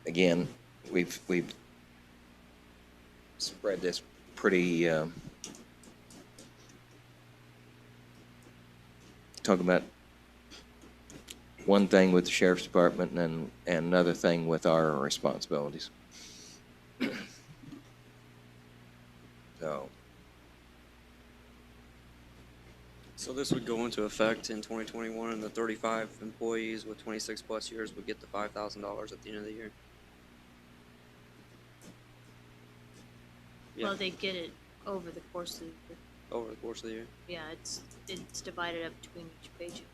again, we've spread this pretty, talking about one thing with the sheriff's department and another thing with our responsibilities. So this would go into effect in 2021, and the 35 employees with 26 plus years would get the $5,000 at the end of the year. Yeah. Well, they get it over the course of the year. Over the course of the year. Yeah, it's divided up between each paycheck.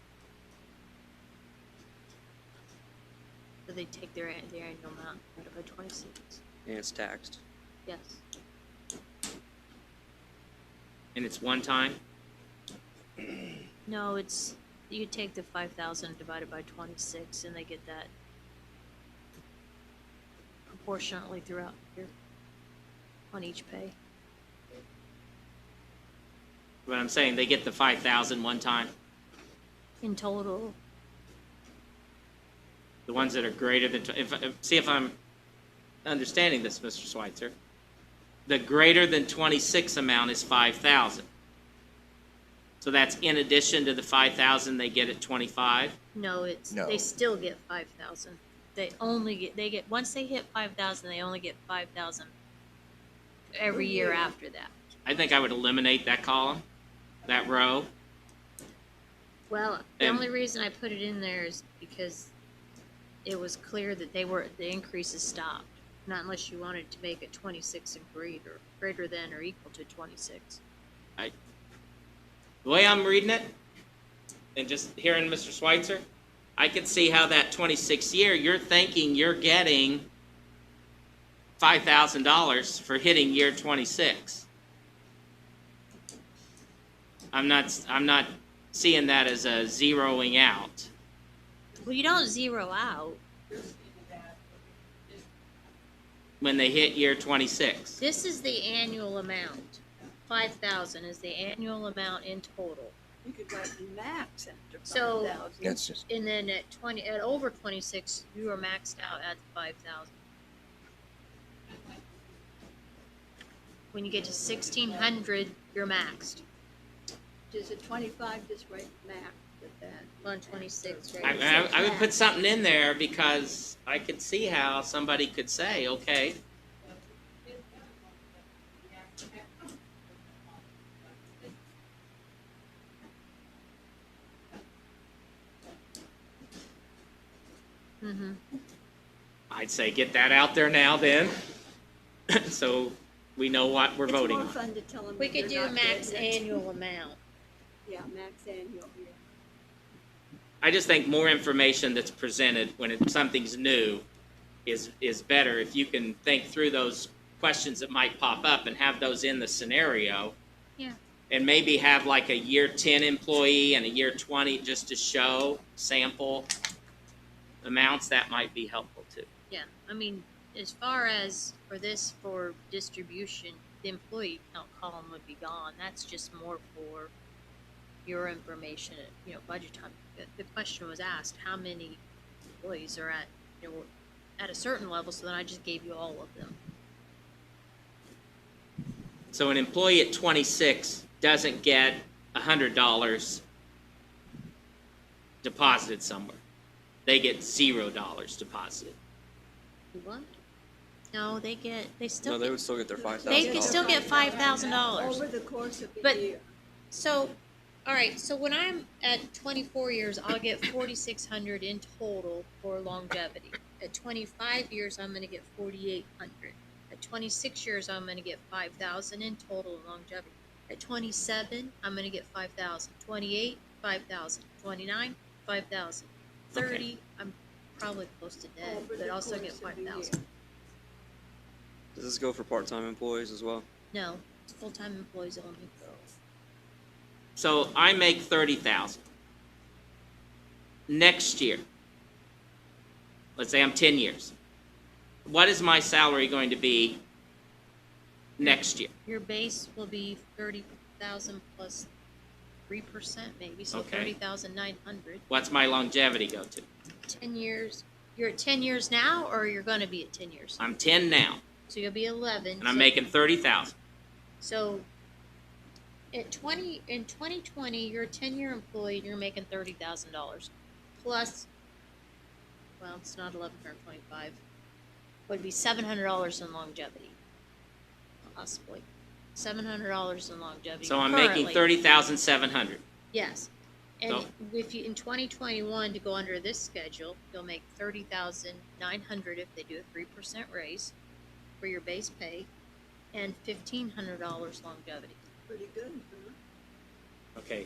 So they take their annual amount divided by 26. And it's taxed. Yes. And it's one time? No, it's, you take the 5,000 divided by 26, and they get that proportionately throughout the year on each pay. But I'm saying they get the 5,000 one time, In total, the ones that are greater than, see if I'm understanding this, Mr. Schweitzer. The greater than 26 amount is 5,000. So that's in addition to the 5,000 they get at 25? no, it's, No. they still get 5,000. They get, once they hit 5,000, they only get 5,000 every year after that. I think I would eliminate that column, that row. Well, the And- only reason I put it in there is because it was clear that the increases stopped. Not unless you wanted to make it 26 and greater than or equal to 26. The way I'm reading it, and just hearing Mr. Schweitzer, I can see how that 26 year, you're thinking you're getting $5,000 for hitting year 26. I'm not seeing that as a zeroing out. Well, you don't zero out. When they hit year 26. This is the annual amount. 5,000 is the annual amount in total. You could write the max after So- 5,000. That's just, And then at over 26, you are maxed out at 5,000. When you get to 1,600, you're maxed. Does a 25 just write max at that? On 26, I, right? I would put something in there because I could see how somebody could say, okay, Mm-hmm. I'd say get that out there now then, so we know what we're voting It's more on. fun to tell them. We that could they're do not max getting it. annual amount. Yeah, max annual, yeah. I just think more information that's presented when something's new is better. If you can think through those questions that might pop up and have those in the scenario. Yeah. And maybe have like a year 10 employee and a year 20 just to show sample amounts, that might be helpful too. Yeah, I mean, as far as for distribution, the employee count column would be gone. That's just more for your information, budget time. The question was asked, how many employees are at a certain level, so then I just gave you all of them. So an employee at 26 doesn't get $100 deposited somewhere. They get $0 deposited. What? No, they No, still they get, would still get their $5,000. they could still get $5,000. Over the course of the But- year. So, all right, so when I'm at 24 years, I'll get 4,600 in total for longevity. At 25 years, I'm gonna get 4,800. At 26 years, I'm gonna get 5,000 in total in longevity. At 27, I'm gonna get 5,000. 28, 5,000. 29, 5,000. 30, I'm probably close to dead, Over but the also get course of the 5,000. year. Does this go for part-time employees as well? No, it's full-time employees only. So I make 30,000. Next year, let's say I'm 10 years. What is my salary going to be next year? Your base will be 30,000 plus 3% maybe, so Okay. 30,900. What's my longevity go to? 10 years. You're at 10 years now, or you're going to be at 10 years? I'm 10 now, So you'll be 11. and I'm so- making 30,000. So in 2020, you're a 10-year employee, and you're making $30,000 plus. Well, it's not 1,125. Would be $700 in longevity, possibly. $700 in longevity. So I'm making currently. 30,700. Yes. And So- if you, in 2021, to go under this schedule, you'll make 30,900 if they do a 3% raise for your base pay, and $1,500 longevity. Pretty good, huh? Okay.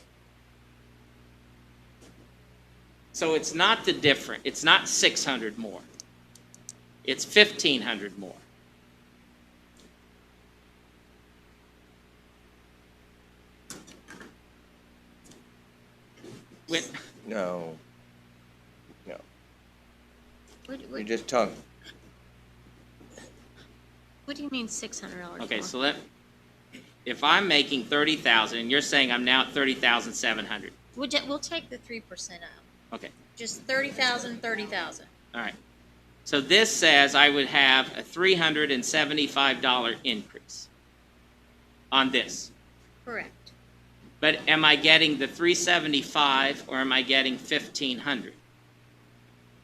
So it's not the different. It's not 600 more. It's 1,500 more. When, no, What, you what, just talk, what do you mean $600 okay, more? so if I'm making 30,000 and you're saying I'm now at 30,700, We'll take the 3% out. okay, Just 30,000, 30,000. all right. So this says I would have a $375 increase on this. Correct. But am I getting the 375 or am I getting 1,500?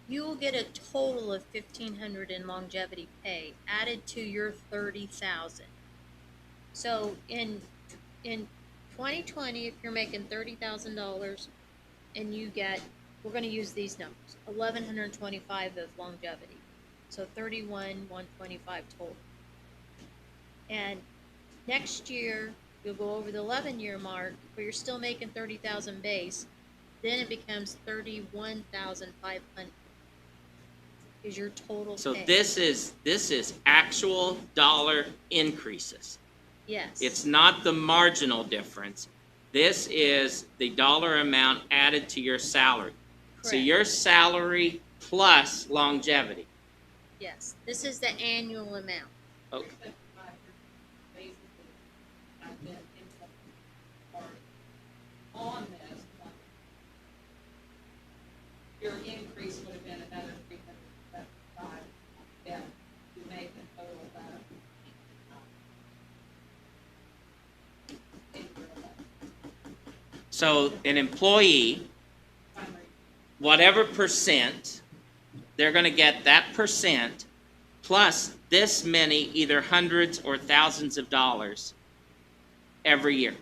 You will get a total of 1,500 in longevity pay added to your 30,000. So in 2020, if you're making $30,000 and you get, we're going to use these numbers, 1,125 of longevity, so 31,125 total. And next year you'll go over the 11-year mark, but you're still making 30,000 base. Then it becomes 31,500 is your total So pay. this is actual dollar increases. Yes. It's not the marginal difference. This is the dollar amount added to your salary. So Correct. your salary plus longevity. Yes. This is the annual amount. Okay. On this, your increase would have been another 375, yeah, you make a total of that. So an employee, whatever percent, they're going to get that percent plus this many either hundreds or thousands of dollars every year.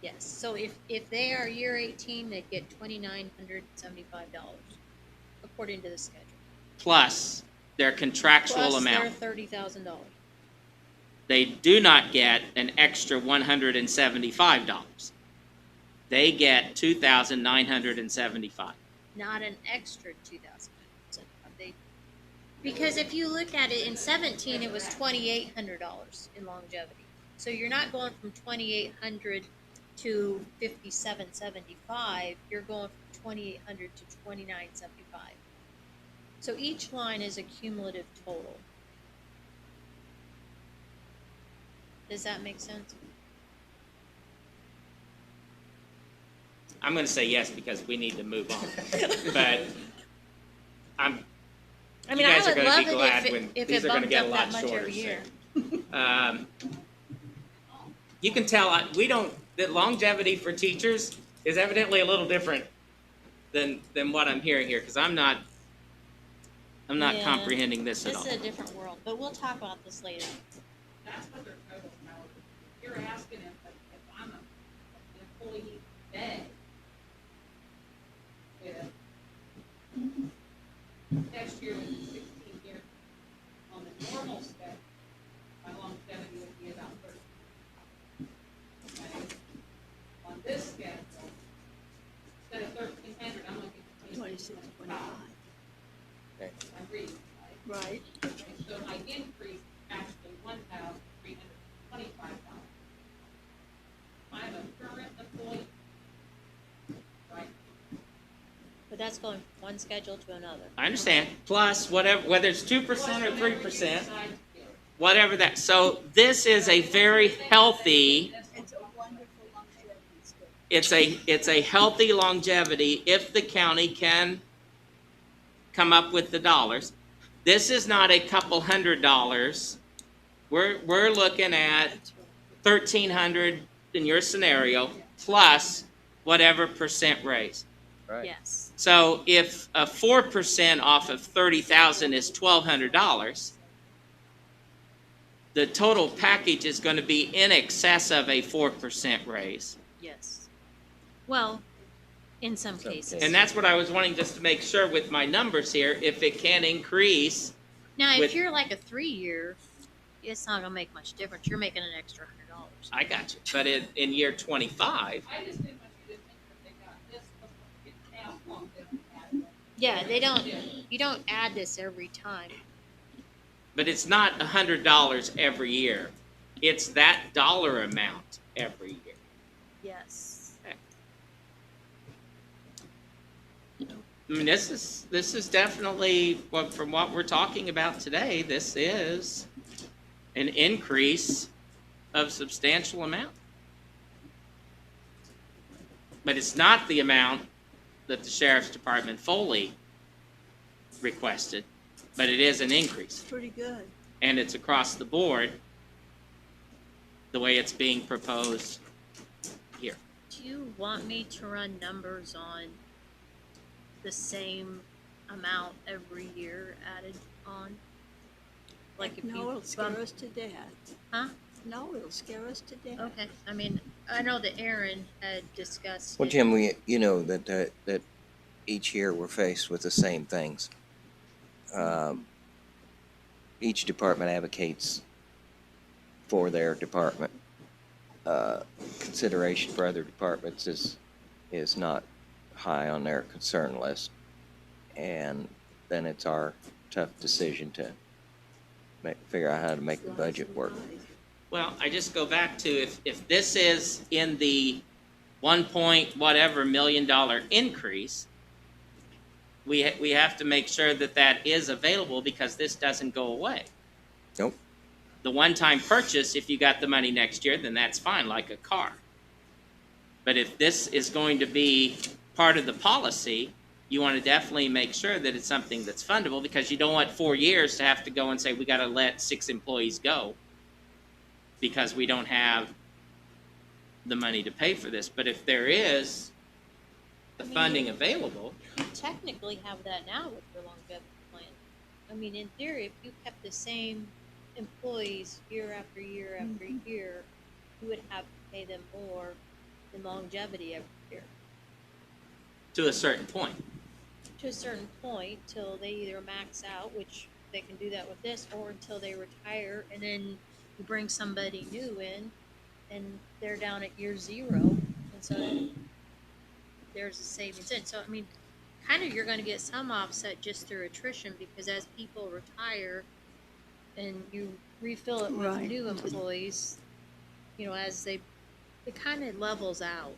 Yes. So if they are year 18, they get $2,975 according to the schedule. Plus their contractual Plus amount. their $30,000. They do not get an extra $175. They get $2,975. Not an extra 2,000. Because if you look at it in 17, it was $2,800 in longevity. So you're not going from 2,800 to 5,775. You're going from 2,800 to 2,975. So each line is a cumulative total. Does that make sense? I'm going to say yes because we need to move on. But I mean, you guys I are would going to love be it glad if when it, if these it are going to bumped get a up lot that much shorter. every year. You can tell that longevity for teachers is evidently a little different than what I'm hearing here because I'm not Yeah. comprehending this at This all. is a different world, but we'll talk about this later. That's what their total salary is. You're asking if I'm an employee today with next year would be 16 years. On the normal schedule, my longevity would be about 30. Okay? On this schedule, instead of 1,300, I'm looking at 2,625. Okay. I'm reading, right? Right. Okay, so my increase is actually $1,325. I'm a current employee, right? But that's going from one schedule to another. I understand. Plus whatever, whether it's 2% or 3%, whatever that. So this is a very healthy. It's a wonderful longevity schedule. It's a healthy longevity if the county can come up with the dollars. This is not a couple $100. We're looking at $1,300 in your scenario plus whatever percent raise. Right. Yes. So if a 4% off of 30,000 is $1,200, the total package is going to be in excess of a 4% raise. Yes. Well, in some Some cases. cases. And that's what I was wanting just to make sure with my numbers here, if it can increase. Now, with- if you're like a 3-year, it's not gonna make much difference. You're making an extra $100. I got you. But in year 25, I just didn't want you to think that they got this, it's now long, they don't add it. Yeah, they don't. You don't add this every time. but it's not $100 every year. It's that dollar amount every year. Yes. I mean, this is definitely, from what we're talking about today, this is an increase of substantial amount. But it's not the amount that the sheriff's department fully requested, but it is an increase. Pretty good. And it's across the board, the way it's being proposed here. Do you want me to run numbers on the same amount every year added on? Like if No, it'll you scare bump, us to death. huh? No, it'll scare us to death. Okay, I mean, I know that Aaron had discussed. Well, it. Jim, you know that each year we're faced with the same things. Each department advocates for their department. Consideration for other departments is not high on their concern list. And then it's our tough decision to figure out how to make the budget work. Well, I just go back to if this is in the 1 point whatever million dollar increase, we have to make sure that that is available because this doesn't go away. Nope. The one-time purchase, if you got the money next year, then that's fine, like a car. But if this is going to be part of the policy, you want to definitely make sure that it's something that's fundable because you don't want 4 years to have to go and say, we got to let 6 employees go because we don't have the money to pay for this. But if there is the funding available, You technically have that now with your longevity plan. I mean, in theory, if you kept the same employees year after year after year, you would have to pay them more in longevity every year. to a certain point. To a certain point, till they either max out, which they can do that with this, or until they retire, and then you bring somebody new in, and they're down at year 0, and so there's a savings in. So, I mean, kind of you're gonna get some offset just through attrition, because as people retire and you refill it with Right. new employees, you know, as it kind of levels out.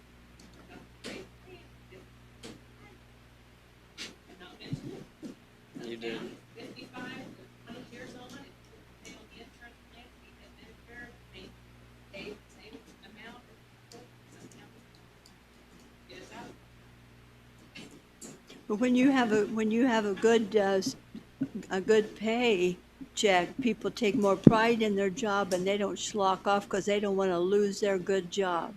You did. 55 to 20 years old, if you pay on the insurance plan, we get Medicare, they pay the same amount. Get us out. But when you have a good pay check, people take more pride in their job and they don't schlock off because they don't want to lose their good job.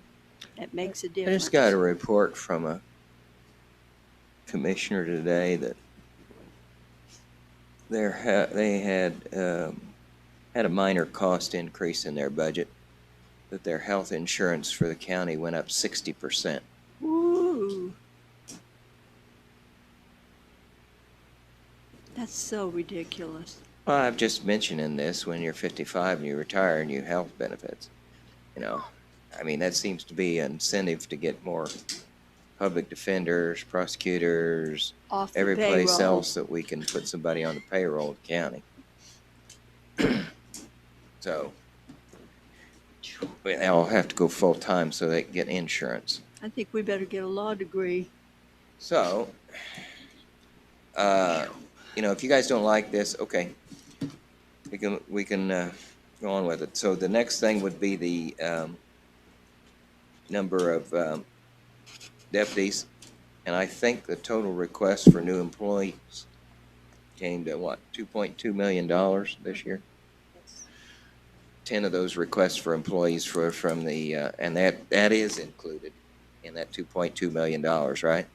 That makes a I difference. just got a report from a commissioner today that they had a minor cost increase in their budget, that their health insurance for the county went up 60%. Ooh. That's so ridiculous. Well, I've just mentioned in this, when you're 55 and you retire and you have health benefits, you know, I mean, that seems to be an incentive to get more public defenders, prosecutors, Off the every place payroll. else that we can put somebody on the payroll of the county. So, they all have to go full-time so they can get insurance. I think we better get a law degree. So, you know, if you guys don't like this, okay, we can go on with it. So the next thing would be the number of deputies, and I think the total request for new employees came to what, $2.2 million this year? 10 of those requests for employees from the and that is included in that $2.2 million, right?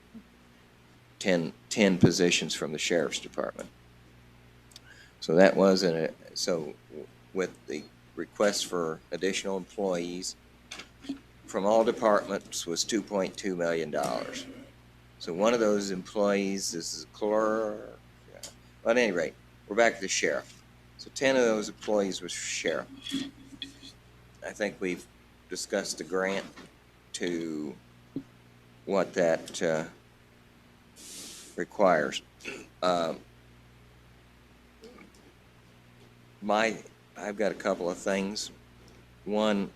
10 positions from the sheriff's department. So that was so with the request for additional employees from all departments was $2.2 million. So one of those employees is a clerk. But at any rate, we're back to the sheriff. So 10 of those employees was sheriff. I think we've discussed the grant to what that requires. I've got a couple of things. One,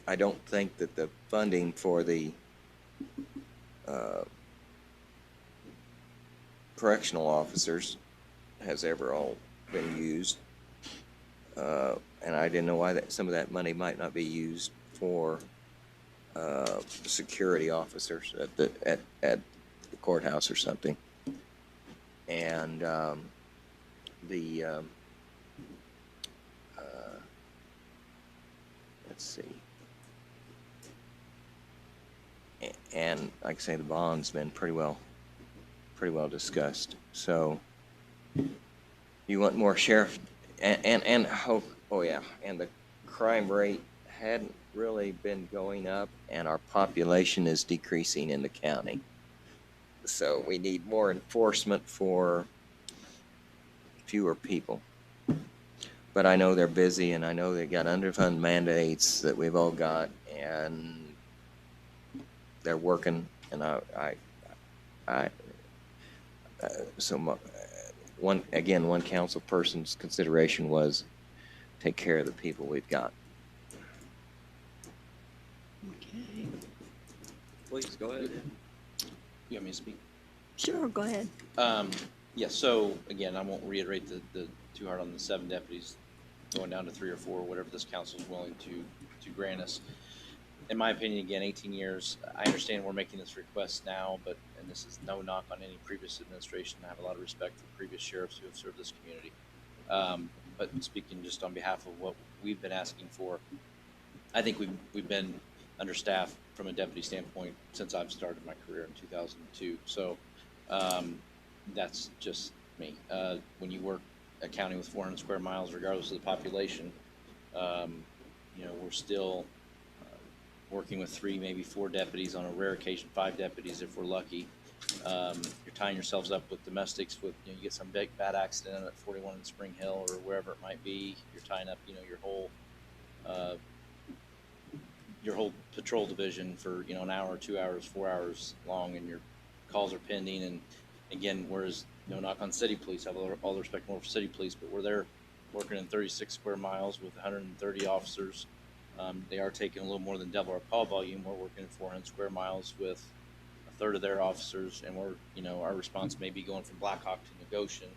I don't think that the funding for the correctional officers has ever all been used. and I didn't know why some of that money might not be used for security officers at the courthouse or something. And the let's see. And like I say, the bond's been pretty well discussed. So you want more sheriff, and oh yeah, and the crime rate hadn't really been going up, and our population is decreasing in the county. So we need more enforcement for fewer people. But I know they're busy, and I know they got underfunded mandates that we've all got, and they're working. And one council person's consideration was take care of the people we've got. Okay. Please, go ahead. You want me to speak? Sure, go ahead. Yeah, so again, I won't reiterate the too hard on the 7 deputies going down to 3 or 4, whatever this council is willing to grant us. In my opinion, again, 18 years, I understand we're making this request now, and this is no knock on any previous administration. I have a lot of respect for previous sheriffs who have served this community. But speaking just on behalf of what we've been asking for, I think we've been understaffed from a deputy standpoint since I've started my career in 2002. So that's just me. When you work a county with 400 square miles, regardless of the population, we're still working with 3, maybe 4 deputies, on a rare occasion 5 deputies if we're lucky. You're tying yourselves up with domestics. With you get some bad accident at 41 in Spring Hill or wherever it might be. You're tying up your whole patrol division for an hour, 2 hours, 4 hours long, and your calls are pending. And again, whereas no knock on city police, I have all the respect more for city police, but we're there working in 36 square miles with 130 officers. They are taking a little more than double our call volume. We're working in 400 square miles with a third of their officers, and our response may be going from Black Hawk to Negocian.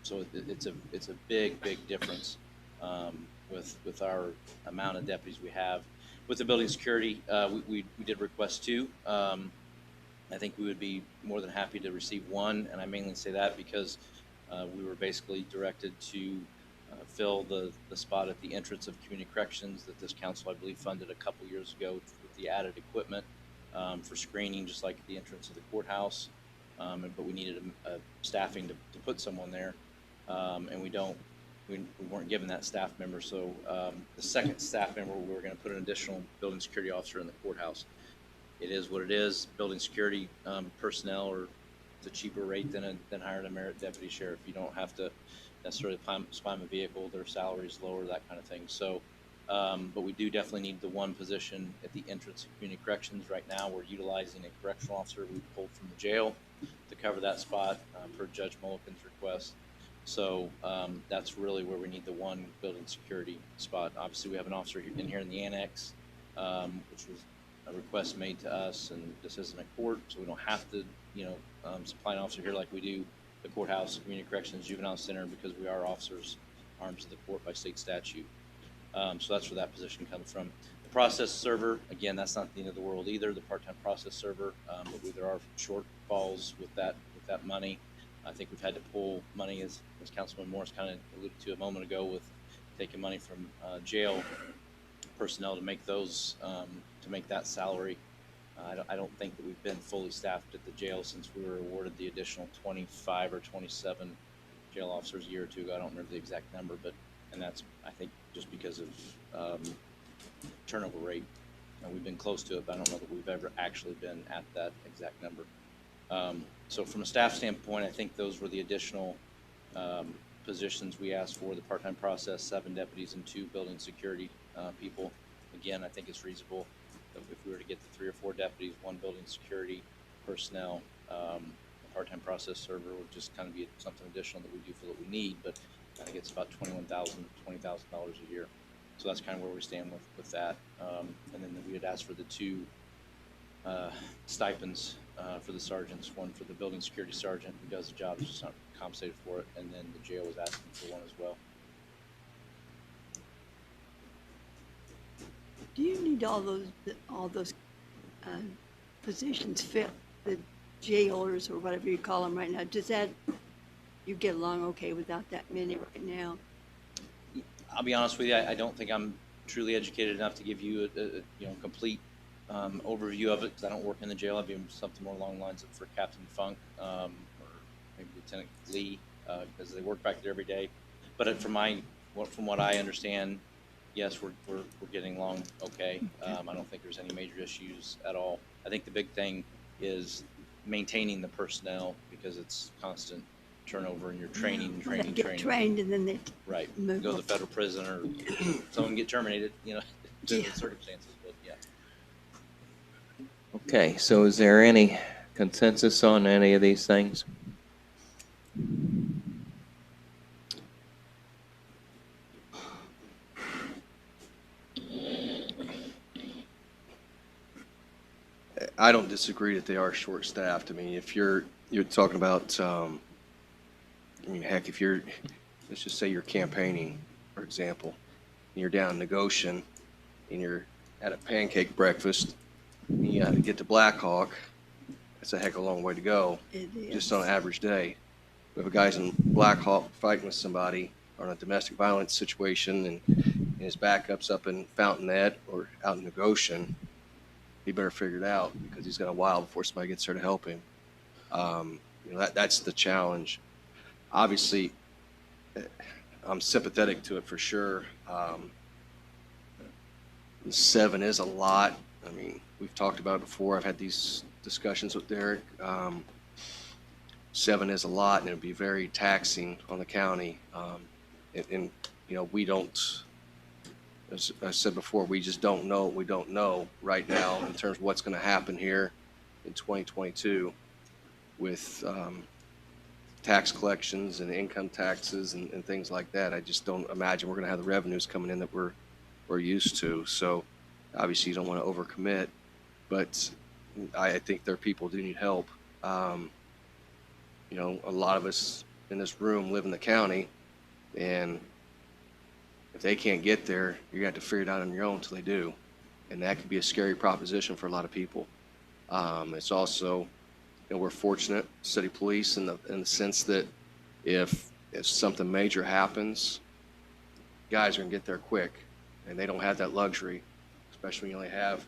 So it's a big difference with our amount of deputies we have. With the building security, we did request 2. I think we would be more than happy to receive 1, and I mainly say that because we were basically directed to fill the spot at the entrance of community corrections that this council, I believe, funded a couple years ago with the added equipment for screening, just like the entrance of the courthouse. But we needed a staffing to put someone there, and we weren't given that staff member. So the second staff member, we were going to put an additional building security officer in the courthouse. It is what it is. Building security personnel are a cheaper rate than hiring a merit deputy sheriff. You don't have to necessarily spy a vehicle. Their salary is lower, that kind of thing. So, but we do definitely need the 1 position at the entrance of community corrections. Right now, we're utilizing a correctional officer we pulled from the jail to cover that spot per Judge Mulligan's request. So that's really where we need the 1 building security spot. Obviously, we have an officer in here in the annex, which was a request made to us, and this isn't a court, so we don't have to, supply an officer here like we do the courthouse, community corrections, juvenile center, because we are officers, arms of the court by state statute. So that's where that position comes from. The process server, again, that's not the end of the world either. The part-time process server, but there are shortfalls with that money. I think we've had to pull money, as Councilman Morris kind of alluded to a moment ago, with taking money from jail personnel to make those to make that salary. I don't think that we've been fully staffed at the jail since we were awarded the additional 25 or 27 jail officers a year or 2 ago. I don't remember the exact number, and that's, I think, just because of turnover rate. And we've been close to it, but I don't know that we've ever actually been at that exact number. So from a staff standpoint, I think those were the additional positions we asked for. The part-time process, 7 deputies and 2 building security people. Again, I think it's reasonable if we were to get the 3 or 4 deputies, 1 building security personnel, a part-time process server would just kind of be something additional that we do feel that we need, but I think it's about $20,000 a year. So that's kind of where we stand with that. And then we had asked for the 2 stipends for the sergeants, 1 for the building security sergeant who does the job, is just not compensated for it, and then the jail was asking for 1 as well. Do you need all those positions fit, the jailers or whatever you call them right now? Does that, you get along okay without that many right now? I'll be honest with you, I don't think I'm truly educated enough to give you a complete overview of it, because I don't work in the jail. I'd be something more along the lines of for Captain Funk, or maybe Lieutenant Lee, because they work back there every day. But from what I understand, yes, we're getting along okay. I don't think there's any major issues at all. I think the big thing is maintaining the personnel, because it's constant turnover and you're training. Well, they get trained and then they Right. move Go to on. the federal prison, or someone get terminated, due to Yeah. the circumstances, but yeah. Okay, so is there any consensus on any of these things? I don't disagree that they are short-staffed. I mean, if you're talking about, I mean, heck, if you're, let's just say you're campaigning, for example, and you're down in Goshen, and you're at a pancake breakfast, and you got to get to Black Hawk, that's a heck of a long way to go, It is. just on an average day. If a guy's in Black Hawk fighting with somebody or in a domestic violence situation, and his backup's up in Fountainette or out in Goshen, he better figure it out, because he's got a while before somebody gets there to help him. That's the challenge. Obviously, I'm sympathetic to it for sure. 7 is a lot. I mean, we've talked about it before. I've had these discussions with Derek. 7 is a lot, and it'd be very taxing on the county. And we don't, as I said before, we just don't know what we don't know right now in terms of what's going to happen here in 2022 with tax collections and income taxes and things like that. I just don't imagine we're going to have the revenues coming in that we're used to. So obviously you don't want to overcommit, but I think their people do need help. A lot of us in this room live in the county, and if they can't get there, you're going to have to figure it out on your own until they do. And that could be a scary proposition for a lot of people. It's also, we're fortunate, city police, in the sense that if something major happens, guys are going to get there quick. And they don't have that luxury, especially when you only have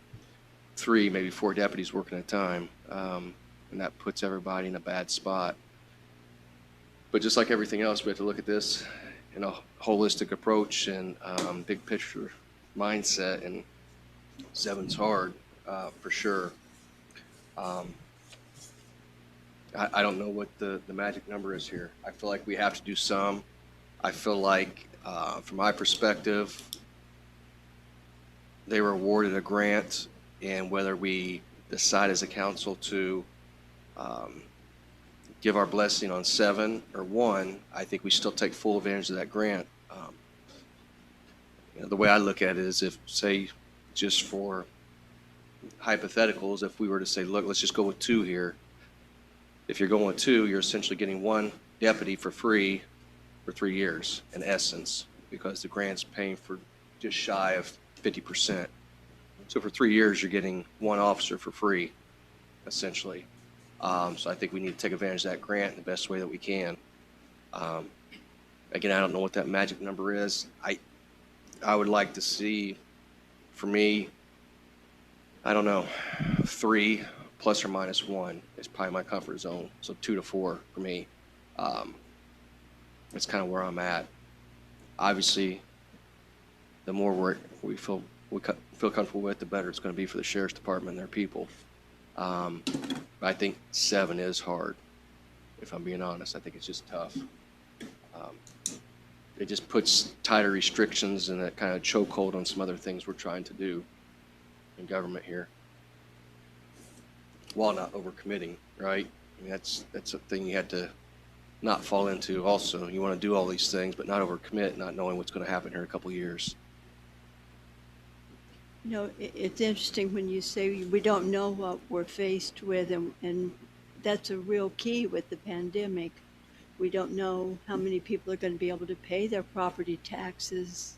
3, maybe 4 deputies working at a time. And that puts everybody in a bad spot. But just like everything else, we have to look at this in a holistic approach and big picture mindset, and 7's hard for sure. I don't know what the magic number is here. I feel like we have to do some. I feel like, from my perspective, they were awarded a grant, and whether we decide as a council to give our blessing on 7 or 1, I think we still take full advantage of that grant. The way I look at it is, if, say, just for hypotheticals, if we were to say, look, let's just go with 2 here. If you're going with 2, you're essentially getting 1 deputy for free for 3 years, in essence, because the grant's paying for just shy of 50%. So for 3 years, you're getting 1 officer for free, essentially. So I think we need to take advantage of that grant in the best way that we can. Again, I don't know what that magic number is. I would like to see, for me, I don't know, 3 plus or minus 1 is probably my comfort zone. So 2 to 4 for me. That's kind of where I'm at. Obviously, the more we feel comfortable with, the better it's going to be for the sheriff's department and their people. I think 7 is hard, if I'm being honest. I think it's just tough. It just puts tighter restrictions and that kind of chokehold on some other things we're trying to do in government here, while not overcommitting, right? I mean, that's a thing you have to not fall into also. You want to do all these things, but not overcommit, not knowing what's going to happen here in a couple of years. It's interesting when you say we don't know what we're faced with, and that's a real key with the pandemic. We don't know how many people are going to be able to pay their property taxes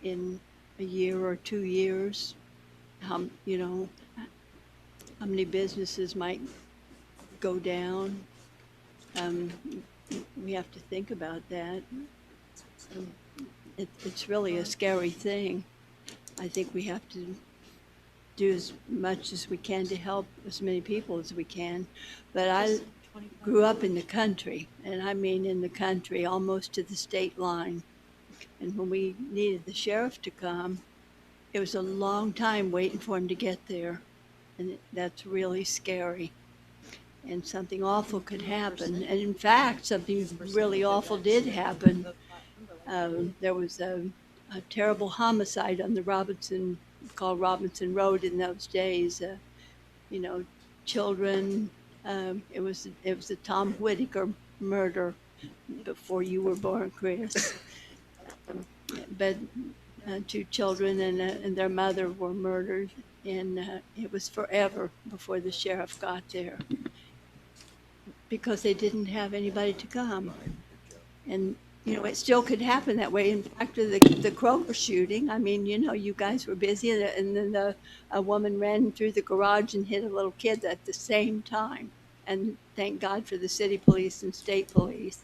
in a year or 2 years, you know, how many businesses might go down. Um, we have to think about that. Um, it's really a scary thing. I think we have to do as much as we can to help as many people as we can. But I grew up in the country, and I mean in the country, almost to the state line. And when we needed the sheriff to come, it was a long time waiting for him to get there. And that's really scary. And something awful could happen. And in fact, something really awful did happen. There was a terrible homicide on the called Robinson Road in those days. You know, children. It was a Tom Whitaker murder before you were born, Chris. But 2 children and their mother were murdered, and it was forever before the sheriff got there because they didn't have anybody to come. And you know, it still could happen that way. In fact, the Kroger shooting, I mean, you know, you guys were busy, and then a woman ran through the garage and hit a little kid at the same time. And thank God for the city police and state police.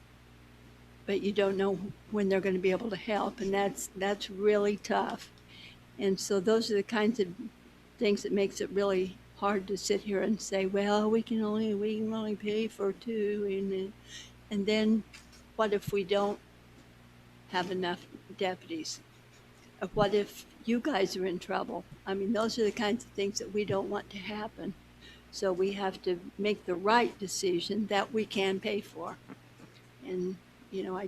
But you don't know when they're going to be able to help, and that's really tough. And so those are the kinds of things that makes it really hard to sit here and say, well, we can only pay for 2, and then what if we don't have enough deputies? What if you guys are in trouble? I mean, those are the kinds of things that we don't want to happen. So we have to make the right decision that we can pay for. And, you know, I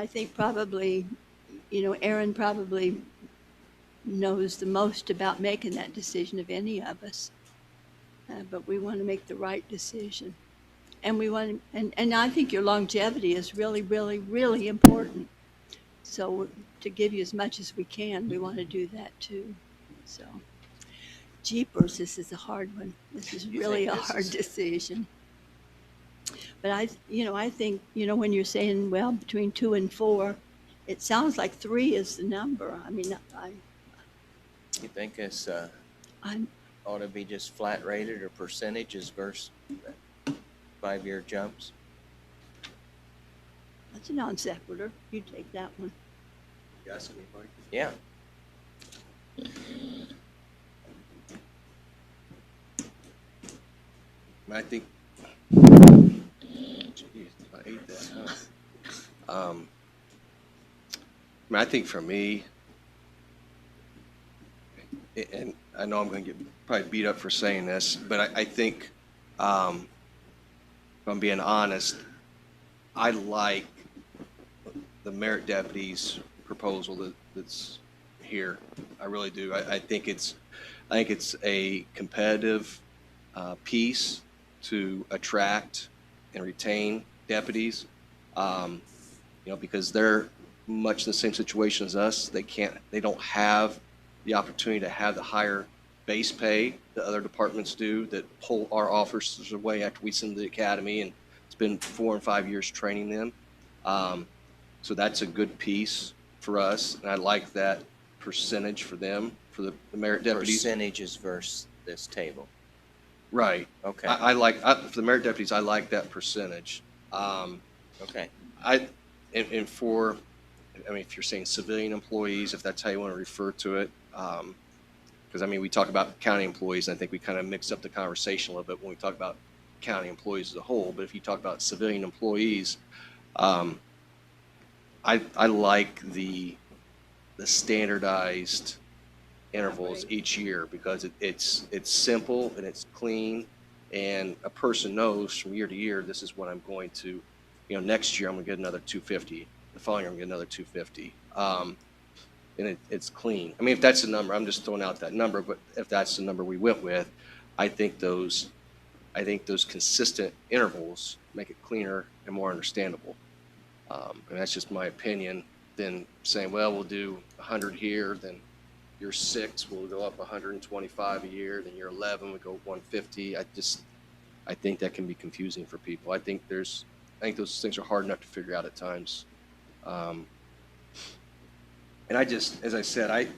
think probably, you know, Aaron probably knows the most about making that decision of any of us. But we want to make the right decision. And we want to, and I think your longevity is really, really, really important. So to give you as much as we can, we want to do that too. So, jeepers, this is a hard one. This is really a hard decision. But I think, you know, when you're saying, well, between 2 and 4, it sounds like 3 is the number. I mean, You think it's I'm, ought to be just flat rated or percentages versus 5-year jumps? that's a non sequitur. You take that one. You asking me, Mike? Yeah. I think, geez, I hate that, huh? I think for me, and I know I'm going to get probably beat up for saying this, but I think, if I'm being honest, I like the merit deputies proposal that's here. I really do. I think it's a competitive piece to attract and retain deputies, because they're much in the same situation as us. They don't have the opportunity to have the higher base pay that other departments do that pull our officers away after we send them to the academy, and it's been 4 and 5 years training them. So that's a good piece for us, and I like that percentage for them, for the merit deputies. Percentages versus this table. Right. Okay. For the merit deputies, I like that percentage. Okay. If you're saying civilian employees, if that's how you want to refer to it, because we talk about county employees, and I think we kind of mix up the conversation a little bit when we talk about county employees as a whole. But if you talk about civilian employees, I like the standardized intervals each year, because it's simple and it's clean, and a person knows from year to year, this is what I'm going to, next year I'm going to get another 250. The following year I'm going to get another 250. And it's clean. If that's the number, I'm just throwing out that number, but if that's the number we went with, I think those consistent intervals make it cleaner and more understandable. And that's just my opinion. Than saying, well, we'll do 100 here, then year 6 we'll go up 125 a year, then year 11 we go 150. I think that can be confusing for people. I think those things are hard enough to figure out at times. And I just, as I said,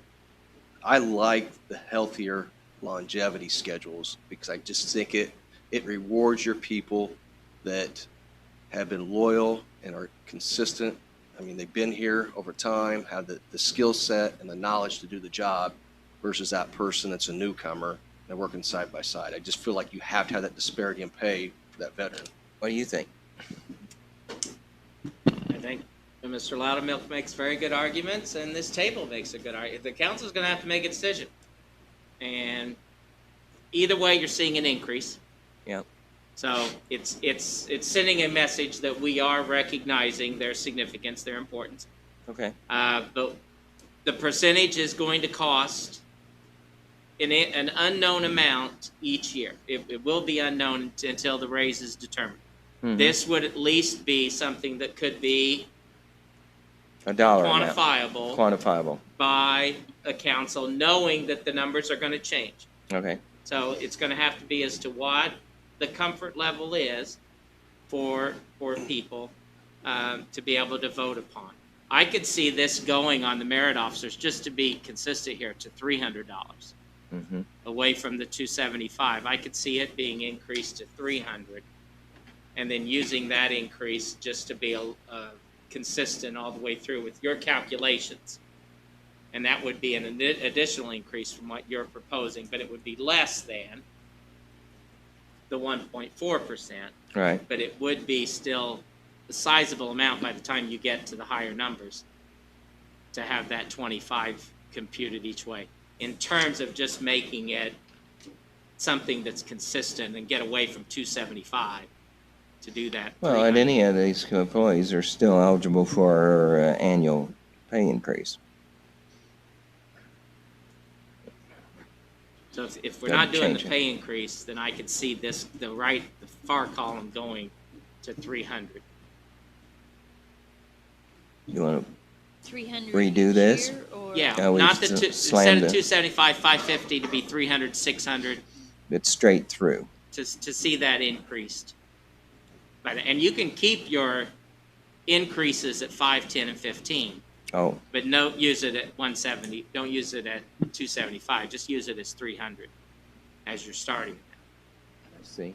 I like the healthier longevity schedules because I just think it rewards your people that have been loyal and are consistent. I mean, they've been here over time, have the skill set and the knowledge to do the job versus that person that's a newcomer and they're working side by side. I just feel like you have to have that disparity in pay for that veteran. What do you think? I think Mr. Loudermilk makes very good arguments, and this table makes a good argument. The council's going to have to make a decision. And either way, you're seeing an increase. Yeah. So it's sending a message that we are recognizing their significance, their importance. Okay. But the percentage is going to cost an unknown amount each year. It will be unknown until the raise is determined. Mhm. This would at least be something that could be A dollar amount. quantifiable Quantifiable. by a council, knowing that the numbers are going to change. Okay. So it's going to have to be as to what the comfort level is for people to be able to vote upon. I could see this going on the merit officers, just to be consistent here, to $300 Mm-hmm. away from the $275. I could see it being increased to $300, and then using that increase just to be consistent all the way through with your calculations. And that would be an additional increase from what you're proposing, but it would be less than the 1.4%, Right. but it would be still a sizable amount by the time you get to the higher numbers to have that 25 computed each way, in terms of just making it something that's consistent and get away from 275 to do that. Well, and any of these employees are still eligible for our annual pay increase. So if we're Doesn't not doing the change it. pay increase, then I could see this, the far column going to 300. You want 300 Redo each this? year, or- Yeah, we not the s- two, slam instead of the- 275, 550 to be 300, 600, it straight through? to see that increased. And you can keep your increases at 5, 10, and 15, Oh, but don't use it at 170, don't use it at 275, just use it as 300 as you're starting. I see.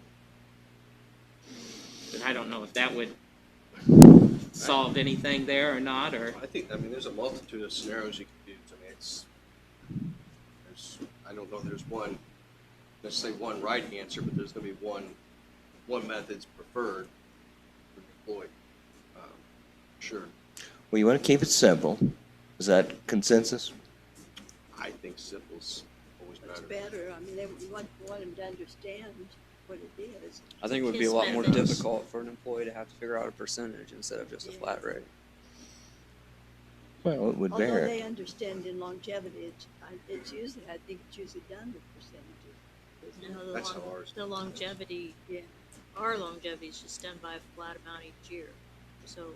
But I don't know if that would solve anything there or not, or, I mean, there's a multitude of scenarios you can do. I mean, I don't know if there's one, let's say one right answer, but there's gonna be one method's preferred for the employee. Sure. Well, you want to keep it simple. Is that consensus? I think simple's always It's better. better, I mean, we want them to understand what it is. I think it would be a His lot more methods. difficult for an employee to have to figure out a percentage instead of just a flat rate. Well, it would Although vary. they understand in longevity, it's usually, I think it's usually done with percentages. You know, That's how ours. the longevity, Yeah. our longevity is just done by a flat amount each year. So,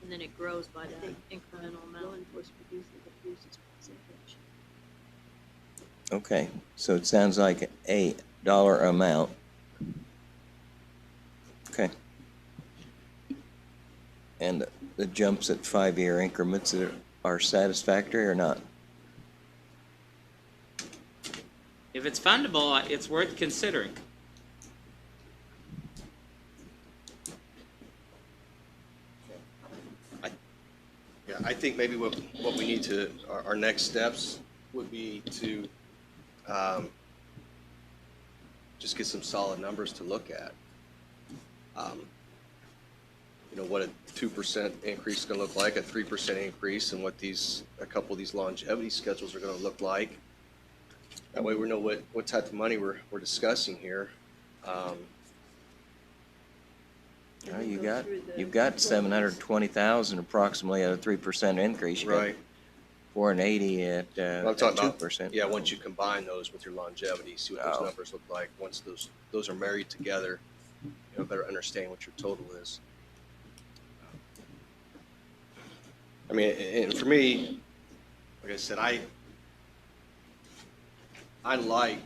and then it grows by that incremental Law amount. enforcement usually uses percentage. Okay, so it sounds like a dollar amount. Okay. And the jumps at 5-year increments are satisfactory or not? if it's fundable, it's worth considering. Yeah, I think maybe what we need to, our next steps would be to just get some solid numbers to look at. You know, what a 2% increase is gonna look like, a 3% increase, and what a couple of these longevity schedules are gonna look like. That way we know what type of money we're discussing here. Well, And you go got, through the you've got employees. 720,000 approximately at a 3% increase. You got Right. 480 at I'm talking about, 2%. yeah, once you combine those with your longevity, see what those Oh. numbers look like. Once those are married together, you know, better understand what your total is. I mean, and for me, like I said, I like,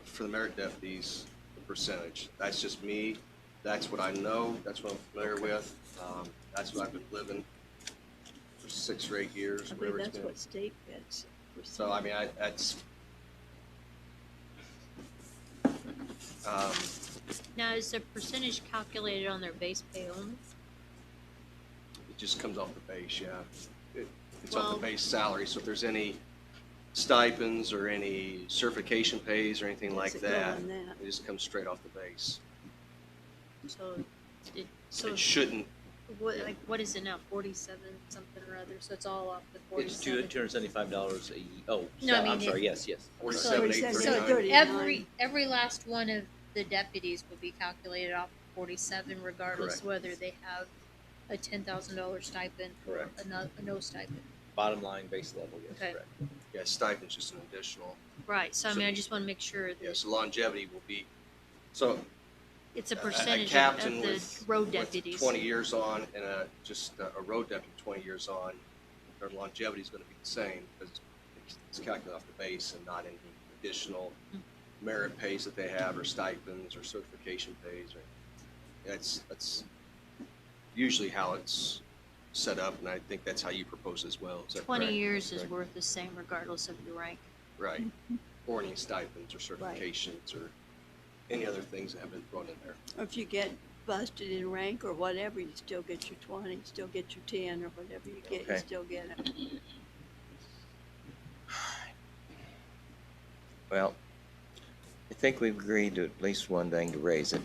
for the merit deputies, the percentage. That's just me. That's what I know. That's what I'm familiar with. That's what I've been living. for 6 or 8 years, I whatever believe it's that's been. what state gets. So, I mean, that's, Now, is the percentage calculated on their base pay only? it just comes off the base, yeah. It's off Well- the base salary, so if there's any stipends or any certification pays or anything like Does it go that, on that? it just comes straight off the base. So It shouldn't, what is it now, 47 something or other, so it's all off the It's 47? $275 a year. Oh, No, I I'm mean, sorry, yes, yes. 47, So 839. 39. every last one of the deputies will be calculated off 47 regardless Correct. whether they have a $10,000 stipend or Correct. a no stipend. Bottom line, base level, yes, Okay. correct. Yeah, stipend's just an additional, Right, so I So- mean, I just want to make sure yeah, that so longevity will be, so it's a a percentage of captain the with road with deputies. 20 years on and just a road deputy 20 years on, their longevity is going to be the same because it's calculated off the base and not any additional merit pays that they have or stipends or certification pays. That's usually how it's set up, and I think that's how you propose as well. Is that 20 correct? years is Correct. worth the same regardless of your rank. Right. Or any stipends or certifications or any other things that have been thrown in there. Or if you get busted in rank or whatever, you still get your 20, you still get your 10, or whatever you get, you Okay. still get it. Well, I think we've agreed to at least one thing, to raise it.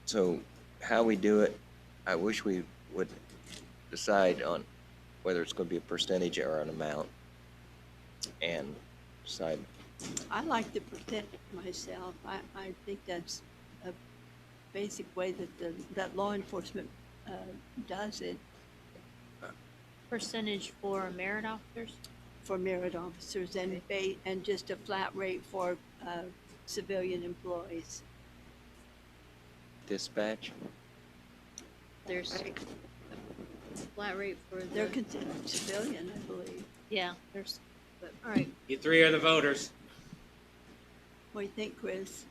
So how we do it, I wish we would decide on whether it's going to be a percentage or an amount, and decide. I like the percent myself. I think that's a basic way that law enforcement does it Percentage for merit officers? for merit officers and just a flat rate for civilian employees. Dispatch? There's a flat rate for They're the, considered civilian, I believe. yeah, there's, but, all right. You three are the voters. What do you think, Chris?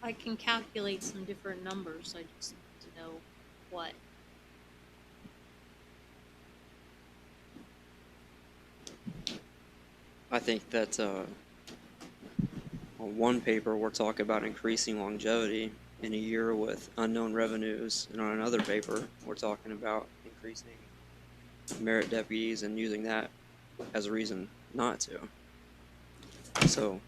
I can calculate some different numbers, I just need to know what. I think that on one paper, we're talking about increasing longevity in a year with unknown revenues, and on another paper, we're talking about increasing merit deputies and using that as a reason not to. So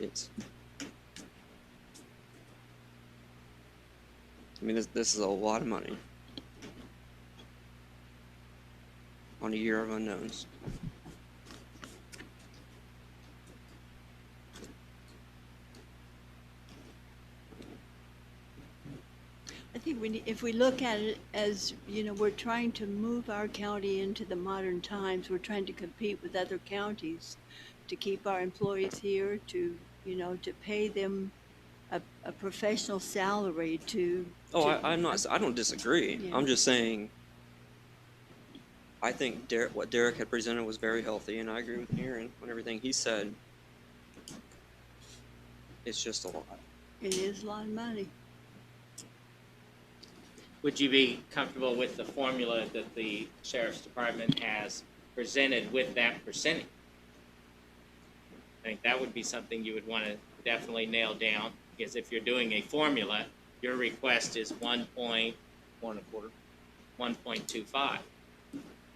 it's, I mean, this is a lot of money on a year of unknowns. I think if we look at it as, we're trying to move our county into the modern times, we're trying to compete with other counties to keep our employees here, to pay them a professional salary Oh, I don't disagree. Yeah. I'm just saying, I think what Derek had presented was very healthy, and I agree with Aaron on everything he said. It's just a lot. It is a lot of money. Would you be comfortable with the formula that the sheriff's department has presented with that percentage? I think that would be something you would want to definitely nail down, because if you're doing a formula, your request is 1.25.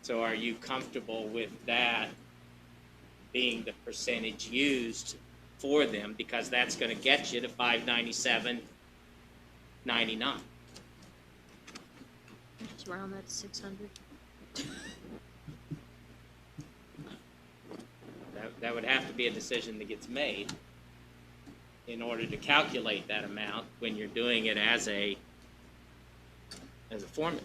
So are you comfortable with that being the percentage used for them? Because that's going to get you to $597.99. Just round that to 600. That would have to be a decision that gets made in order to calculate that amount when you're doing it as a formula.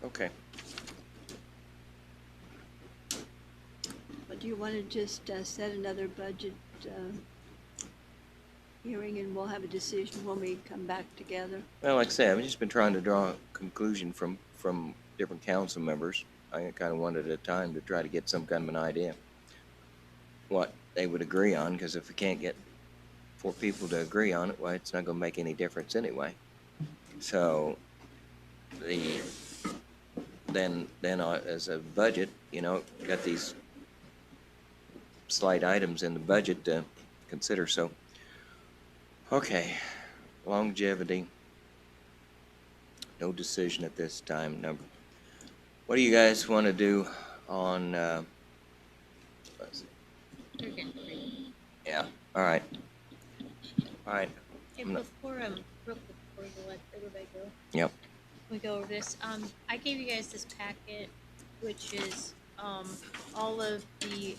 Okay. But do you want to just set another budget hearing, and we'll have a decision when we come back together? Well, like I said, I've just been trying to draw a conclusion from different council members. I kind of wanted a time to try to get some kind of an idea what they would agree on, because if we can't get 4 people to agree on it, well, it's not going to make any difference anyway. So then as a budget, got these slight items in the budget to consider. So, okay, longevity. No decision at this time. Now, what do you guys want to do on? Let's see. You're getting ready. Yeah. All right. All right. Hey, I'm not- before, real quick, before you let everybody go. Yep. We go over this, I gave you guys this packet, which is, all of the,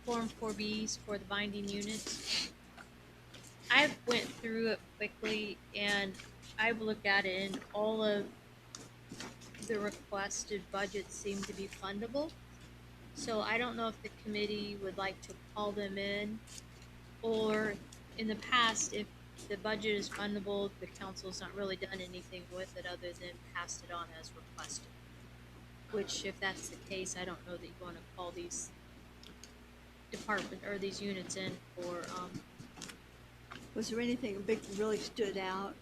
Form 4Bs for the binding units. I went through it quickly and I've looked at it and all of the requested budgets seem to be fundable. So I don't know if the committee would like to call them in, or in the past, if the budget is fundable, the council's not really done anything with it other than passed it on as requested. Which, if that's the case, I don't know that you wanna call these department, or these units in for, Was there anything big that really stood out?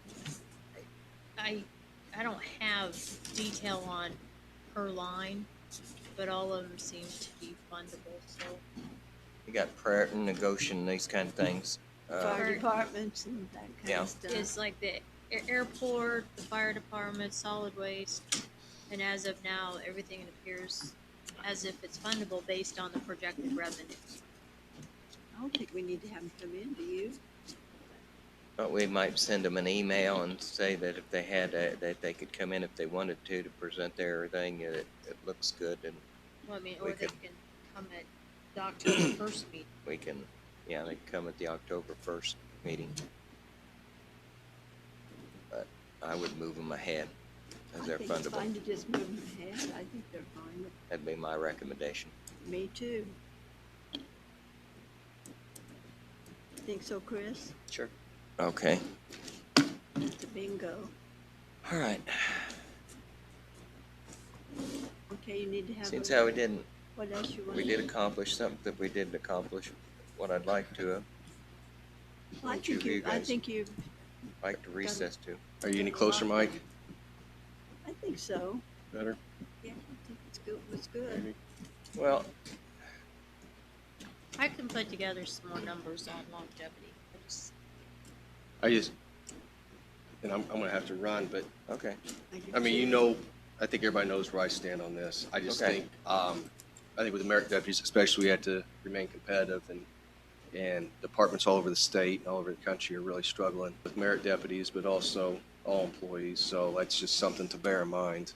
I don't have detail on per line, but all of them seem to be fundable, so. You got prayer and negotiation, these kind of things. Fire departments and that kind Yeah. of stuff? It's like the airport, the fire department, solid waste, and as of now, everything appears as if it's fundable based on the projected revenues. I don't think we need to have them come in, do you? But we might send them an email and say that if they had, that they could come in if they wanted to present their thing, it looks good, and Well, I mean, We or they could- can come at the October 1st meeting. we can, yeah, they can come at the October 1st meeting. But I would move them ahead, as they're I think it's fundable. fine to just move them ahead. I think they're fine with That'd be my recommendation. me too. Think so, Chris? Sure. Okay, It's a bingo. all right. Okay, you need to have. Seems a- how we didn't, What else you want? we did accomplish something that we didn't accomplish, what I'd like to, I Don't you think you, you I guys- think you, like to recess to. Are you any closer, Mike? I think so. Better? Yeah, I think it's good, it was good. Well, I can put together some more numbers on longevity. And I'm gonna have to run, but, okay, I mean, I think everybody knows where I stand on this. I just Okay. think, I think with the merit deputies especially, we had to remain competitive, and departments all over the state and all over the country are really struggling with merit deputies, but also all employees, so that's just something to bear in mind.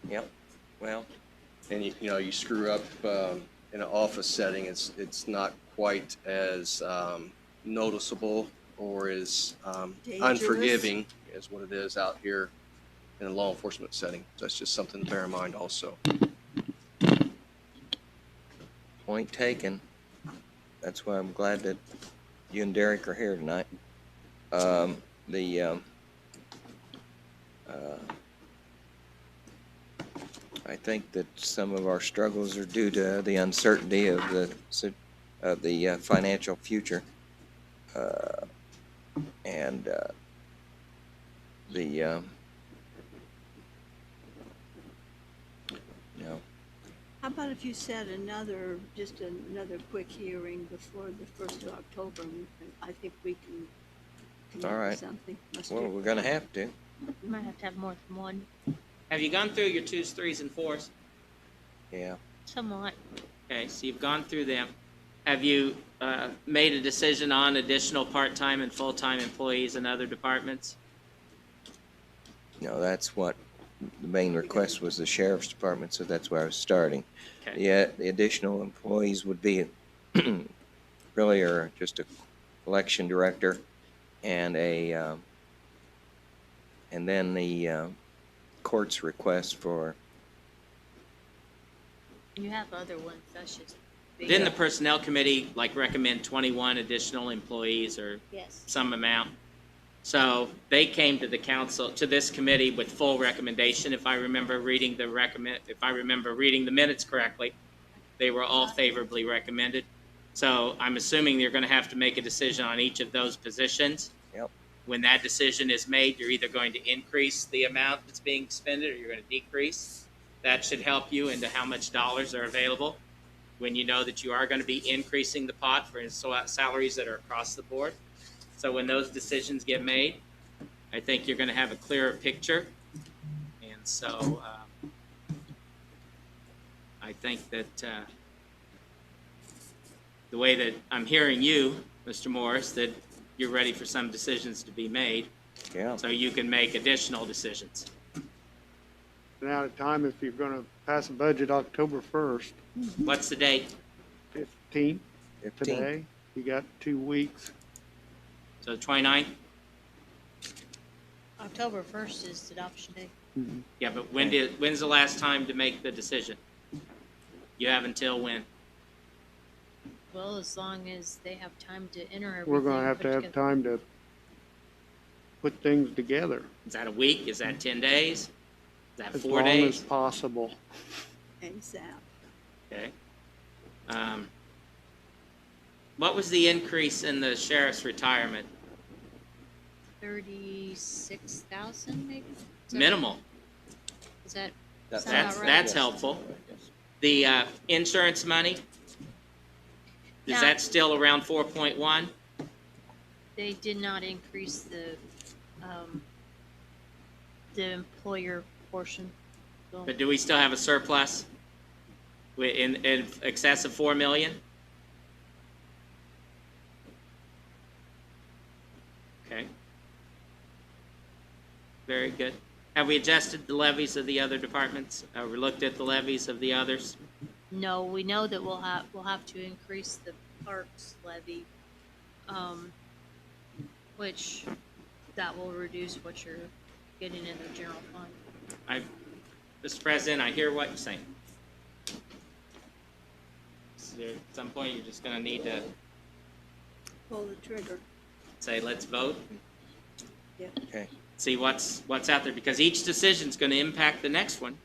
yep, well, And you screw up in an office setting, it's not quite as noticeable or as Dangerous. unforgiving as what it is out here in a law enforcement setting. So that's just something to bear in mind also. point taken. That's why I'm glad that you and Derek are here tonight. I think that some of our struggles are due to the uncertainty of the financial future. And How about if you set just another quick hearing before the 1st of October? And I think we can come All up with right. something. Let's well, do we're that. gonna have to. You might have to have more than one, Have you gone through your 2s, 3s, and 4s? Yeah. somewhat. Okay, so you've gone through them. Have you made a decision on additional part-time and full-time employees in other departments? No, that's what the main request was, the sheriff's department, so that's where I was starting. Okay. Yeah, the additional employees would be really are just a collection director and and then the court's request for, You have other ones, that's just. big. Didn't the personnel committee recommend 21 additional employees or Yes, some amount? So they came to the council, to this committee with full recommendation, if I remember reading the minutes correctly. They were all favorably recommended. So I'm assuming you're gonna have to make a decision on each of those positions. Yep. When that decision is made, you're either going to increase the amount that's being expended or you're gonna decrease. That should help you into how much dollars are available when you know that you are gonna be increasing the pot for salaries that are across the board. So when those decisions get made, I think you're gonna have a clearer picture. And so, I think that the way that I'm hearing you, Mr. Morris, that you're ready for some decisions to be made, Yeah. so you can make additional decisions. And out of time, if you're gonna pass a budget October 1st, What's the date? 15th, 15. today, you got 2 weeks. So the 29th? October 1st is adoption day. Yeah, but when's the last time to make the decision? You have until when? Well, as long as they have time to enter everything. We're gonna have put to have together. time to put things together Is that a week? Is that 10 days? Is that as 4 long as days? possible. Exactly. Okay. What was the increase in the sheriff's retirement? 36,000 maybe? Is that- Minimal. Is that, That's- sound about right? That's helpful. The insurance money, is Now- that still around 4.1? They did not increase the employer portion. So But do we still have a surplus in excess of 4 million? Okay. Very good. Have we adjusted the levies of the other departments? We looked at the levies of the others? No, we know that we'll have to increase the parks levy, which that will reduce what you're getting in the general fund. Mr. President, I hear what you're saying. So at some point, you're just gonna need to Pull the trigger. say, let's vote, Okay. see what's out there, because each decision's gonna impact the next one.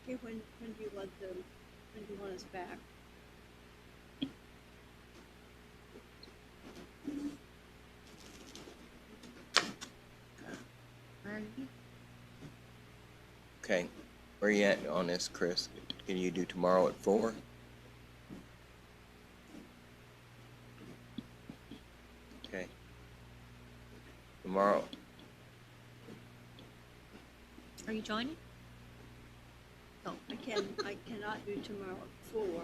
Okay, when do you want us back? Okay. Where you at on this, Chris? Can you do tomorrow at 4? Okay. Tomorrow, Are you joining? Oh, I cannot do tomorrow at 4.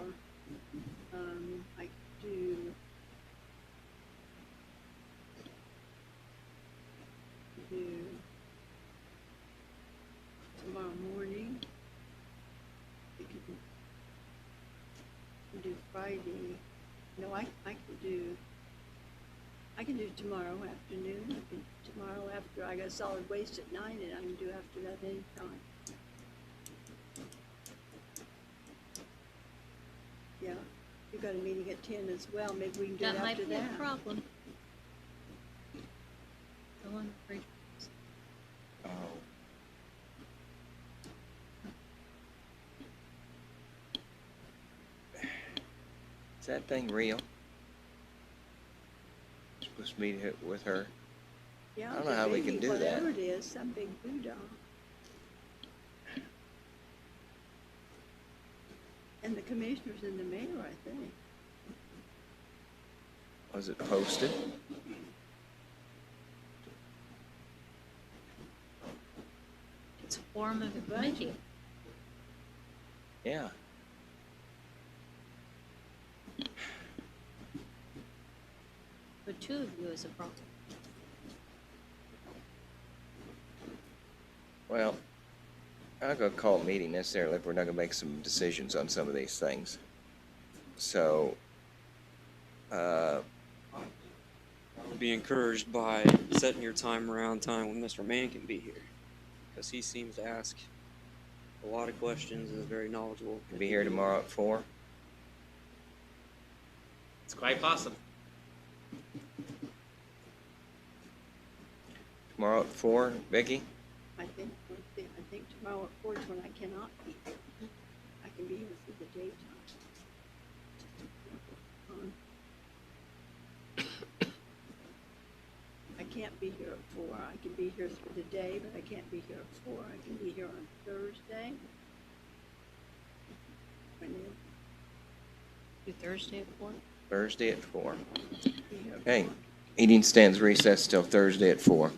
I do. Tomorrow morning. We can do Friday. No, I can do tomorrow afternoon. Tomorrow after I got solid waste at 9, and I can do after that any time. Yeah, you got a meeting at 10 as well. Maybe we can do it that might after be a that. problem. The one for- oh, is that thing real? Supposed to meet with her? Yeah, I don't know the how we baby, can do that. Whatever it is, some big voodoo. And the commissioners and the mayor, I think. Was it posted? It's a form of a committee. Yeah. But 2 of you is a problem. Well, I'm not gonna call a meeting necessarily if we're not gonna make some decisions on some of these things. So, Be encouraged by setting your time around time when Mr. Mann can be here, because he seems to ask a lot of questions and is very knowledgeable. be here tomorrow at 4? It's quite possible. Tomorrow at 4, Vicky? I think, I think tomorrow at 4 is when I cannot be here. I can be here for the daytime. I can't be here at 4. I can be here through the day, but I can't be here at 4. I can be here on Thursday. When you Do Thursday at 4? Thursday at 4. be here at Okay. 4. Meeting stands recessed till Thursday at 4.